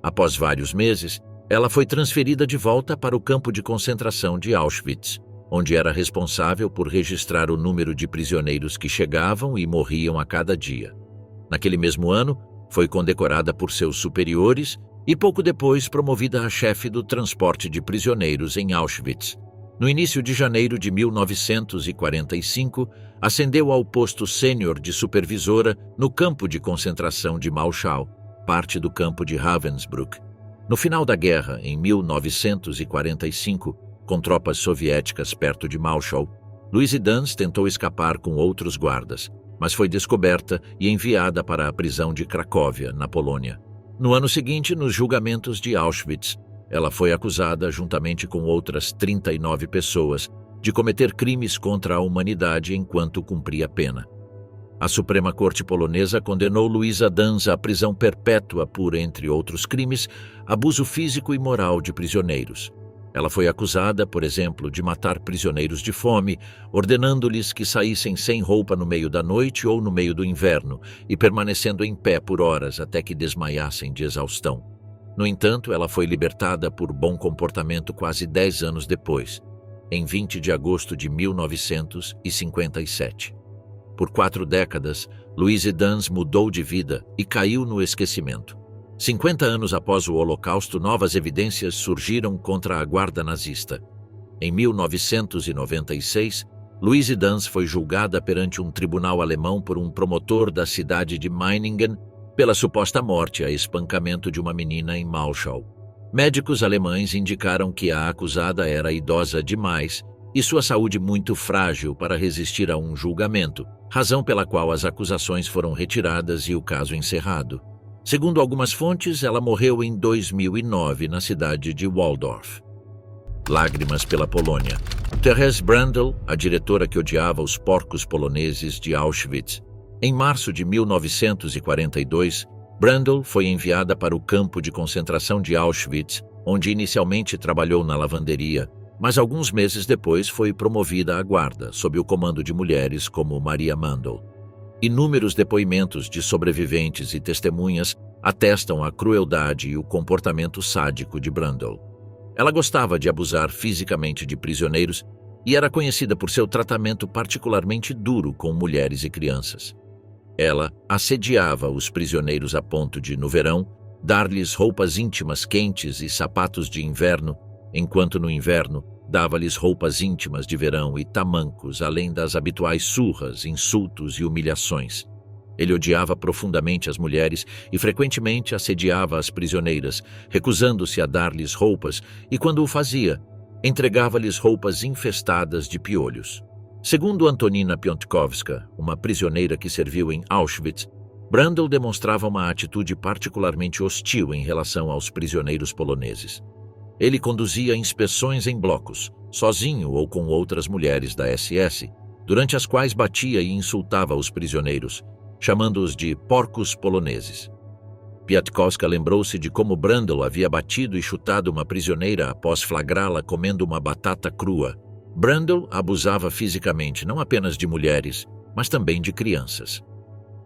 Após vários meses, ela foi transferida de volta para o campo de concentração de Auschwitz, onde era responsável por registrar o número de prisioneiros que chegavam e morriam a cada dia. Naquele mesmo ano, foi condecorada por seus superiores e pouco depois promovida a chefe do transporte de prisioneiros em Auschwitz. No início de janeiro de 1945, ascendeu ao posto sênior de supervisora no campo de concentração de Mauschau, parte do campo de Ravensbrück. No final da guerra, em 1945, com tropas soviéticas perto de Mauschau, Louise Dance tentou escapar com outros guardas, mas foi descoberta e enviada para a prisão de Cracóvia, na Polônia. No ano seguinte, nos julgamentos de Auschwitz, ela foi acusada, juntamente com outras 39 pessoas, de cometer crimes contra a humanidade enquanto cumpria pena. A Suprema Corte polonesa condenou Luisa Dans à prisão perpétua por, entre outros crimes, abuso físico e moral de prisioneiros. Ela foi acusada, por exemplo, de matar prisioneiros de fome, ordenando-lhes que saíssem sem roupa no meio da noite ou no meio do inverno e permanecendo em pé por horas até que desmaiassem de exaustão. No entanto, ela foi libertada por bom comportamento quase 10 anos depois, em 20 de agosto de 1957. Por 4 décadas, Louise Dans mudou de vida e caiu no esquecimento. 50 anos após o Holocausto, novas evidências surgiram contra a guarda nazista. Em 1996, Louise Dans foi julgada perante um tribunal alemão por um promotor da cidade de Meiningen pela suposta morte a espancamento de uma menina em Malchow. Médicos alemães indicaram que a acusada era idosa demais e sua saúde muito frágil para resistir a um julgamento, razão pela qual as acusações foram retiradas e o caso encerrado. Segundo algumas fontes, ela morreu em 2009 na cidade de Waldorf. Lágrimas pela Polônia. Therese Brandl, a diretora que odiava os porcos poloneses de Auschwitz. Em março de 1942, Brandl foi enviada para o campo de concentração de Auschwitz, onde inicialmente trabalhou na lavanderia, mas alguns meses depois foi promovida à guarda, sob o comando de mulheres como Maria Mandl. Inúmeros depoimentos de sobreviventes e testemunhas atestam a crueldade e o comportamento sádico de Brandl. Ela gostava de abusar fisicamente de prisioneiros e era conhecida por seu tratamento particularmente duro com mulheres e crianças. Ela assediava os prisioneiros a ponto de, no verão, dar-lhes roupas íntimas quentes e sapatos de inverno, enquanto no inverno dava-lhes roupas íntimas de verão e tamancos, além das habituais surras, insultos e humilhações. Ele odiava profundamente as mulheres e frequentemente assediava as prisioneiras, recusando-se a dar-lhes roupas e, quando o fazia, entregava-lhes roupas infestadas de piolhos. Segundo Antonina Piontkowska, uma prisioneira que serviu em Auschwitz, Brandl demonstrava uma atitude particularmente hostil em relação aos prisioneiros poloneses. Ele conduzia inspeções em blocos, sozinho ou com outras mulheres da SS, durante as quais batia e insultava os prisioneiros, chamando-os de porcos poloneses. Piontkowska lembrou-se de como Brandl havia batido e chutado uma prisioneira após flagrá-la comendo uma batata crua. Brandl abusava fisicamente não apenas de mulheres, mas também de crianças.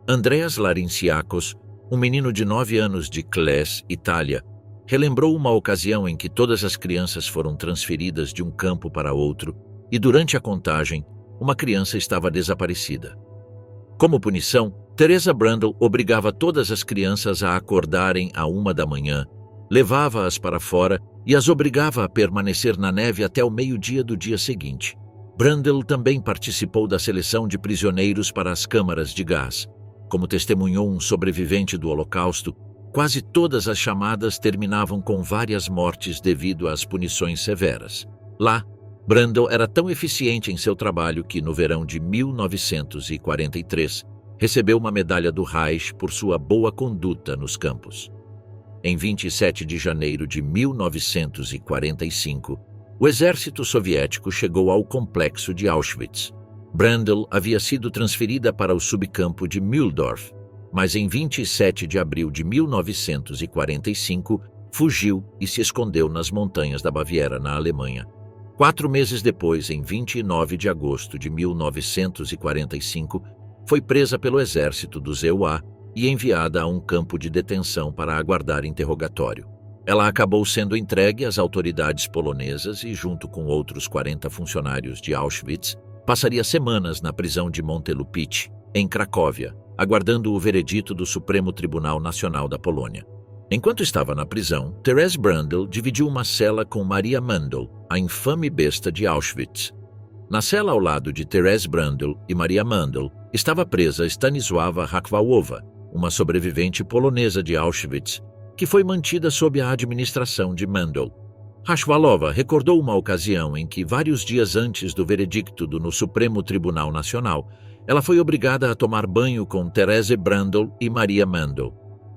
Andreas Larinsiakos, um menino de 9 anos de Cles, Itália, relembrou uma ocasião em que todas as crianças foram transferidas de um campo para outro e, durante a contagem, uma criança estava desaparecida. Como punição, Teresa Brandl obrigava todas as crianças a acordarem à 1 da manhã, levava-as para fora e as obrigava a permanecer na neve até o meio-dia do dia seguinte. Brandl também participou da seleção de prisioneiros para as câmaras de gás. Como testemunhou um sobrevivente do Holocausto, quase todas as chamadas terminavam com várias mortes devido às punições severas. Lá, Brandl era tão eficiente em seu trabalho que, no verão de 1943, recebeu uma medalha do Reich por sua boa conduta nos campos. Em 27 de janeiro de 1945, o exército soviético chegou ao complexo de Auschwitz. Brandl havia sido transferida para o subcampo de Mühldorf, mas em 27 de abril de 1945, fugiu e se escondeu nas montanhas da Baviera, na Alemanha. 4 meses depois, em 29 de agosto de 1945, foi presa pelo exército do ZUA e enviada a um campo de detenção para aguardar interrogatório. Ela acabou sendo entregue às autoridades polonesas e, junto com outros 40 funcionários de Auschwitz, passaria semanas na prisão de Montelupich, em Cracóvia, aguardando o veredito do Supremo Tribunal Nacional da Polônia. Enquanto estava na prisão, Therese Brandl dividiu uma cela com Maria Mandl, a infame besta de Auschwitz. Na cela ao lado de Therese Brandl e Maria Mandl estava presa Stanisława Rakwałowa, uma sobrevivente polonesa de Auschwitz, que foi mantida sob a administração de Mandl. Rakwałowa recordou uma ocasião em que, vários dias antes do veredicto no Supremo Tribunal Nacional, ela foi obrigada a tomar banho com Therese Brandl e Maria Mandl.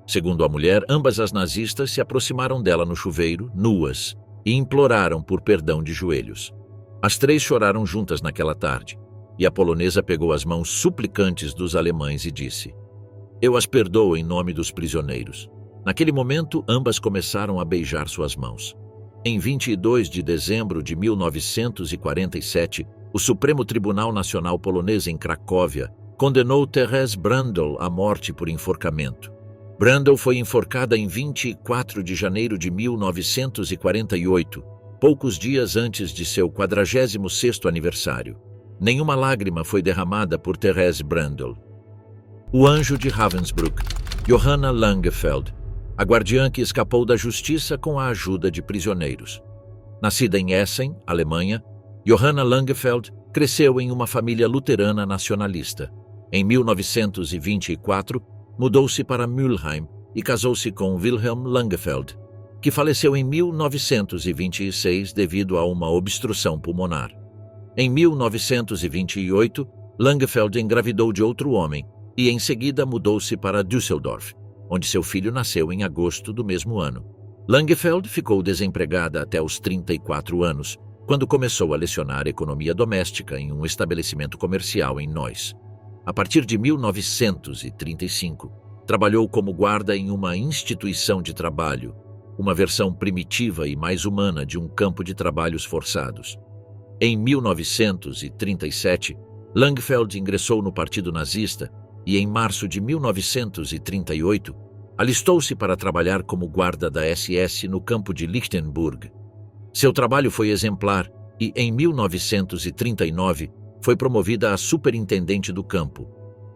Segundo a mulher, ambas as nazistas se aproximaram dela no chuveiro, nuas, e imploraram por perdão de joelhos. As três choraram juntas naquela tarde, e a polonesa pegou as mãos suplicantes dos alemães e disse: "Eu as perdoo em nome dos prisioneiros." Naquele momento, ambas começaram a beijar suas mãos. Em 22 de dezembro de 1947, o Supremo Tribunal Nacional Polonês em Cracóvia condenou Therese Brandl à morte por enforcamento. Brandl foi enforcada em 24 de janeiro de 1948, poucos dias antes de seu 46º aniversário. Nenhuma lágrima foi derramada por Therese Brandl. O anjo de Ravensbrück, Johanna Langefeld, a guardiã que escapou da justiça com a ajuda de prisioneiros. Nascida em Essen, Alemanha, Johanna Langefeld cresceu em uma família luterana nacionalista. Em 1924, mudou-se para Mülheim e casou-se com Wilhelm Langefeld, que faleceu em 1926 devido a uma obstrução pulmonar. Em 1928, Langefeld engravidou de outro homem e em seguida mudou-se para Düsseldorf, onde seu filho nasceu em agosto do mesmo ano. Langefeld ficou desempregada até os 34 anos, quando começou a lecionar economia doméstica em um estabelecimento comercial em Neuss. A partir de 1935, trabalhou como guarda em uma instituição de trabalho, uma versão primitiva e mais humana de um campo de trabalhos forçados. Em 1937, Langefeld ingressou no Partido Nazista e, em março de 1938, alistou-se para trabalhar como guarda da SS no campo de Lichtenburg. Seu trabalho foi exemplar e, em 1939, foi promovida a superintendente do campo,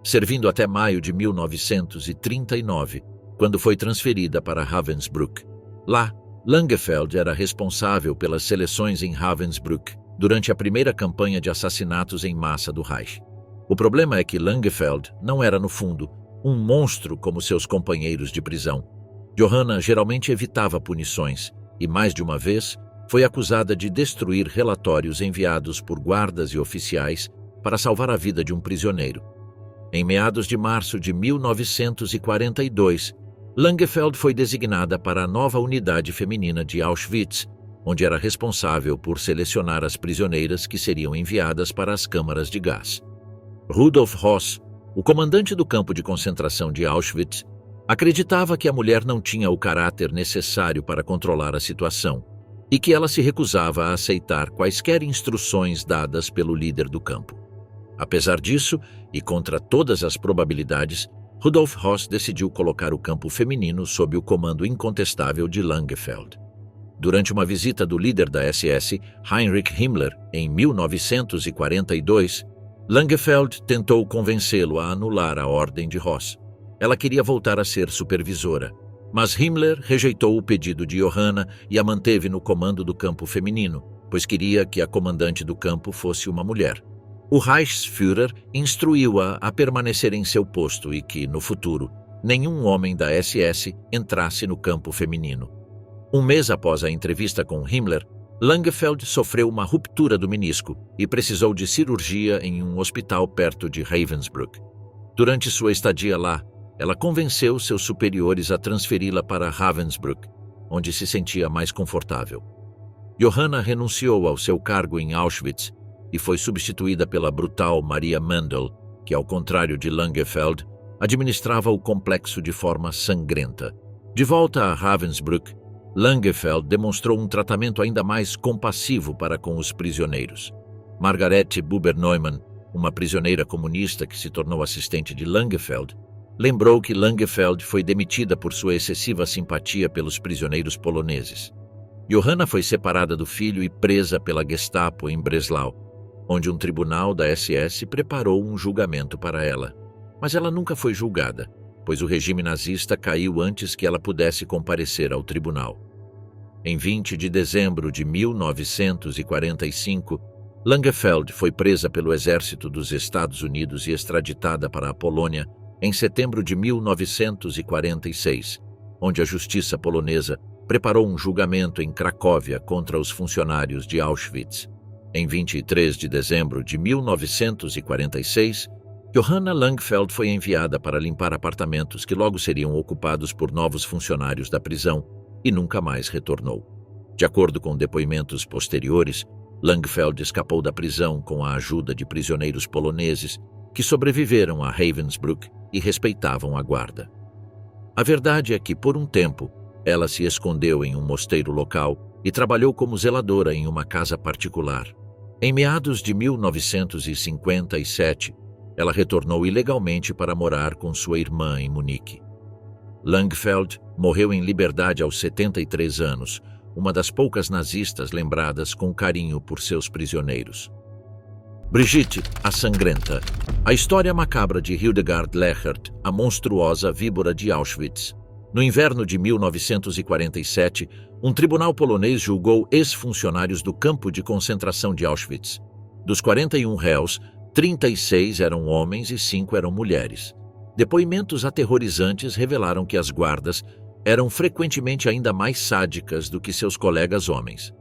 servindo até maio de 1939, quando foi transferida para Ravensbrück. Lá, Langefeld era responsável pelas seleções em Ravensbrück durante a primeira campanha de assassinatos em massa do Reich. O problema é que Langefeld não era, no fundo, um monstro como seus companheiros de prisão. Johanna geralmente evitava punições e, mais de uma vez, foi acusada de destruir relatórios enviados por guardas e oficiais para salvar a vida de um prisioneiro. Em meados de março de 1942, Langefeld foi designada para a nova unidade feminina de Auschwitz, onde era responsável por selecionar as prisioneiras que seriam enviadas para as câmaras de gás. Rudolf Höss, o comandante do campo de concentração de Auschwitz, acreditava que a mulher não tinha o caráter necessário para controlar a situação e que ela se recusava a aceitar quaisquer instruções dadas pelo líder do campo. Apesar disso, e contra todas as probabilidades, Rudolf Höss decidiu colocar o campo feminino sob o comando incontestável de Langefeld. Durante uma visita do líder da SS, Heinrich Himmler, em 1942, Langefeld tentou convencê-lo a anular a ordem de Höss. Ela queria voltar a ser supervisora, mas Himmler rejeitou o pedido de Johanna e a manteve no comando do campo feminino, pois queria que a comandante do campo fosse uma mulher. O Reichsführer instruiu-a a permanecer em seu posto e que, no futuro, nenhum homem da SS entrasse no campo feminino. Um mês após a entrevista com Himmler, Langefeld sofreu uma ruptura do menisco e precisou de cirurgia em um hospital perto de Ravensbrück. Durante sua estadia lá, ela convenceu seus superiores a transferi-la para Ravensbrück, onde se sentia mais confortável. Johanna renunciou ao seu cargo em Auschwitz e foi substituída pela brutal Maria Mendel, que, ao contrário de Langefeld, administrava o complexo de forma sangrenta. De volta a Ravensbrück, Langefeld demonstrou um tratamento ainda mais compassivo para com os prisioneiros. Margarete Buber-Neumann, uma prisioneira comunista que se tornou assistente de Langefeld, lembrou que Langefeld foi demitida por sua excessiva simpatia pelos prisioneiros poloneses. Johanna foi separada do filho e presa pela Gestapo em Breslau, onde um tribunal da SS preparou um julgamento para ela. Mas ela nunca foi julgada, pois o regime nazista caiu antes que ela pudesse comparecer ao tribunal. Em 20 de dezembro de 1945, Langefeld foi presa pelo exército dos Estados Unidos e extraditada para a Polônia em setembro de 1946, onde a justiça polonesa preparou um julgamento em Cracóvia contra os funcionários de Auschwitz. Em 23 de dezembro de 1946, Johanna Langfeld foi enviada para limpar apartamentos que logo seriam ocupados por novos funcionários da prisão e nunca mais retornou. De acordo com depoimentos posteriores, Langfeld escapou da prisão com a ajuda de prisioneiros poloneses que sobreviveram a Ravensbrück e respeitavam a guarda. A verdade é que, por um tempo, ela se escondeu em um mosteiro local e trabalhou como zeladora em uma casa particular. Em meados de 1957, ela retornou ilegalmente para morar com sua irmã em Munique. Langfeld morreu em liberdade aos 73 anos, uma das poucas nazistas lembradas com carinho por seus prisioneiros. Brigitte, a Sangrenta. A história macabra de Hildegard Lechert, a monstruosa víbora de Auschwitz. No inverno de 1947, um tribunal polonês julgou ex-funcionários do campo de concentração de Auschwitz. Dos 41 réus, 36 eram homens e 5 eram mulheres. Depoimentos aterrorizantes revelaram que as guardas eram frequentemente ainda mais sádicas do que seus colegas homens.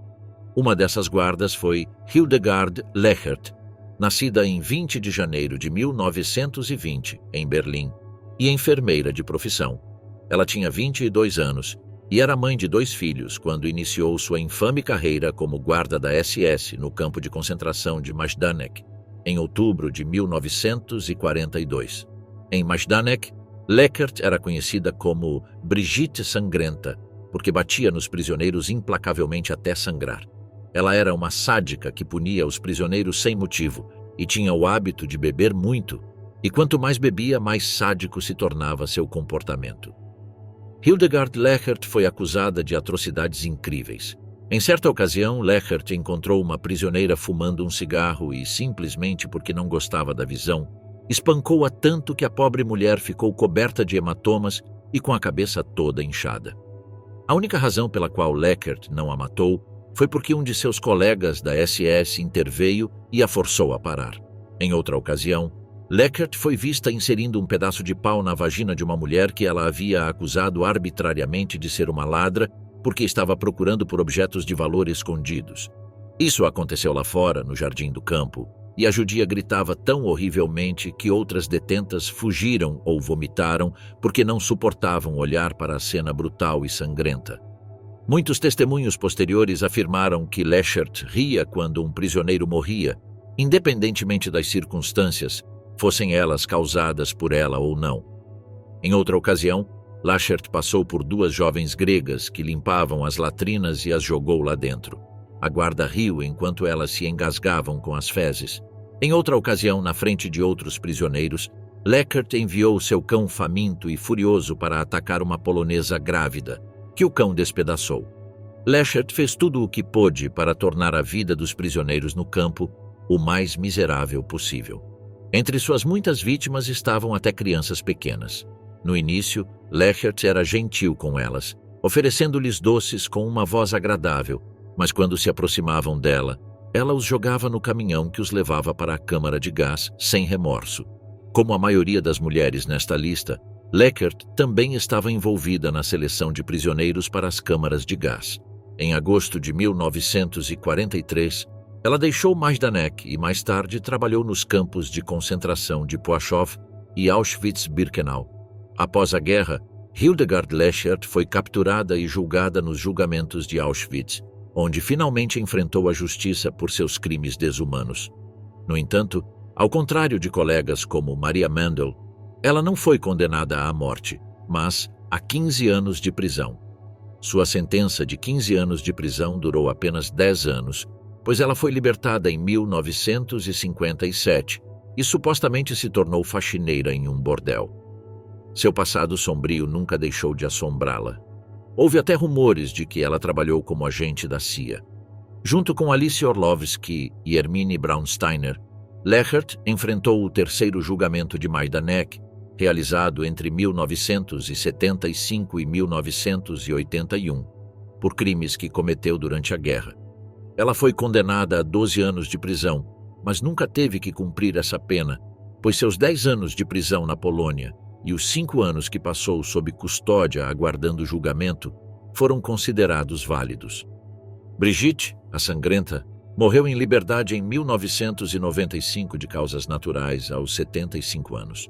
Uma dessas guardas foi Hildegard Lechert, nascida em 20 de janeiro de 1920, em Berlim, e enfermeira de profissão. Ela tinha 22 anos e era mãe de 2 filhos quando iniciou sua infame carreira como guarda da SS no campo de concentração de Majdanek, em outubro de 1942. Em Majdanek, Lechert era conhecida como Brigitte Sangrenta, porque batia nos prisioneiros implacavelmente até sangrar. Ela era uma sádica que punia os prisioneiros sem motivo e tinha o hábito de beber muito, e quanto mais bebia, mais sádico se tornava seu comportamento. Hildegard Lechert foi acusada de atrocidades incríveis. Em certa ocasião, Lechert encontrou uma prisioneira fumando um cigarro e, simplesmente porque não gostava da visão, espancou-a tanto que a pobre mulher ficou coberta de hematomas e com a cabeça toda inchada. A única razão pela qual Lechert não a matou foi porque um de seus colegas da SS interveio e a forçou a parar. Em outra ocasião, Lechert foi vista inserindo um pedaço de pau na vagina de uma mulher que ela havia acusado arbitrariamente de ser uma ladra porque estava procurando por objetos de valor escondidos. Isso aconteceu lá fora, no jardim do campo, e a judia gritava tão horrivelmente que outras detentas fugiram ou vomitaram porque não suportavam olhar para a cena brutal e sangrenta. Muitos testemunhos posteriores afirmaram que Lechert ria quando um prisioneiro morria, independentemente das circunstâncias, fossem elas causadas por ela ou não. Em outra ocasião, Lechert passou por 2 jovens gregas que limpavam as latrinas e as jogou lá dentro. A guarda riu enquanto elas se engasgavam com as fezes. Em outra ocasião, na frente de outros prisioneiros, Lechert enviou seu cão faminto e furioso para atacar uma polonesa grávida, que o cão despedaçou. Lechert fez tudo o que pôde para tornar a vida dos prisioneiros no campo o mais miserável possível. Entre suas muitas vítimas estavam até crianças pequenas. No início, Lechert era gentil com elas, oferecendo-lhes doces com uma voz agradável, mas quando se aproximavam dela, ela os jogava no caminhão que os levava para a câmara de gás sem remorso. Como a maioria das mulheres nesta lista, Lechert também estava envolvida na seleção de prisioneiros para as câmaras de gás. Em agosto de 1943, ela deixou Majdanek e mais tarde trabalhou nos campos de concentração de Płaszów e Auschwitz-Birkenau. Após a guerra, Hildegard Lechert foi capturada e julgada nos julgamentos de Auschwitz, onde finalmente enfrentou a justiça por seus crimes desumanos. No entanto, ao contrário de colegas como Maria Mendel, ela não foi condenada à morte, mas a 15 anos de prisão. Sua sentença de 15 anos de prisão durou apenas 10 anos, pois ela foi libertada em 1957 e supostamente se tornou faxineira em um bordel. Seu passado sombrio nunca deixou de assombrá-la. Houve até rumores de que ela trabalhou como agente da CIA. Junto com Alice Orlovsky e Hermine Braunsteiner, Lechert enfrentou o 3º julgamento de Majdanek, realizado entre 1975 e 1981, por crimes que cometeu durante a guerra. Ela foi condenada a 12 anos de prisão, mas nunca teve que cumprir essa pena, pois seus 10 anos de prisão na Polônia e os 5 anos que passou sob custódia aguardando julgamento foram considerados válidos. Brigitte, a Sangrenta, Morreu em liberdade em 1995 de causas naturais, aos 75 anos.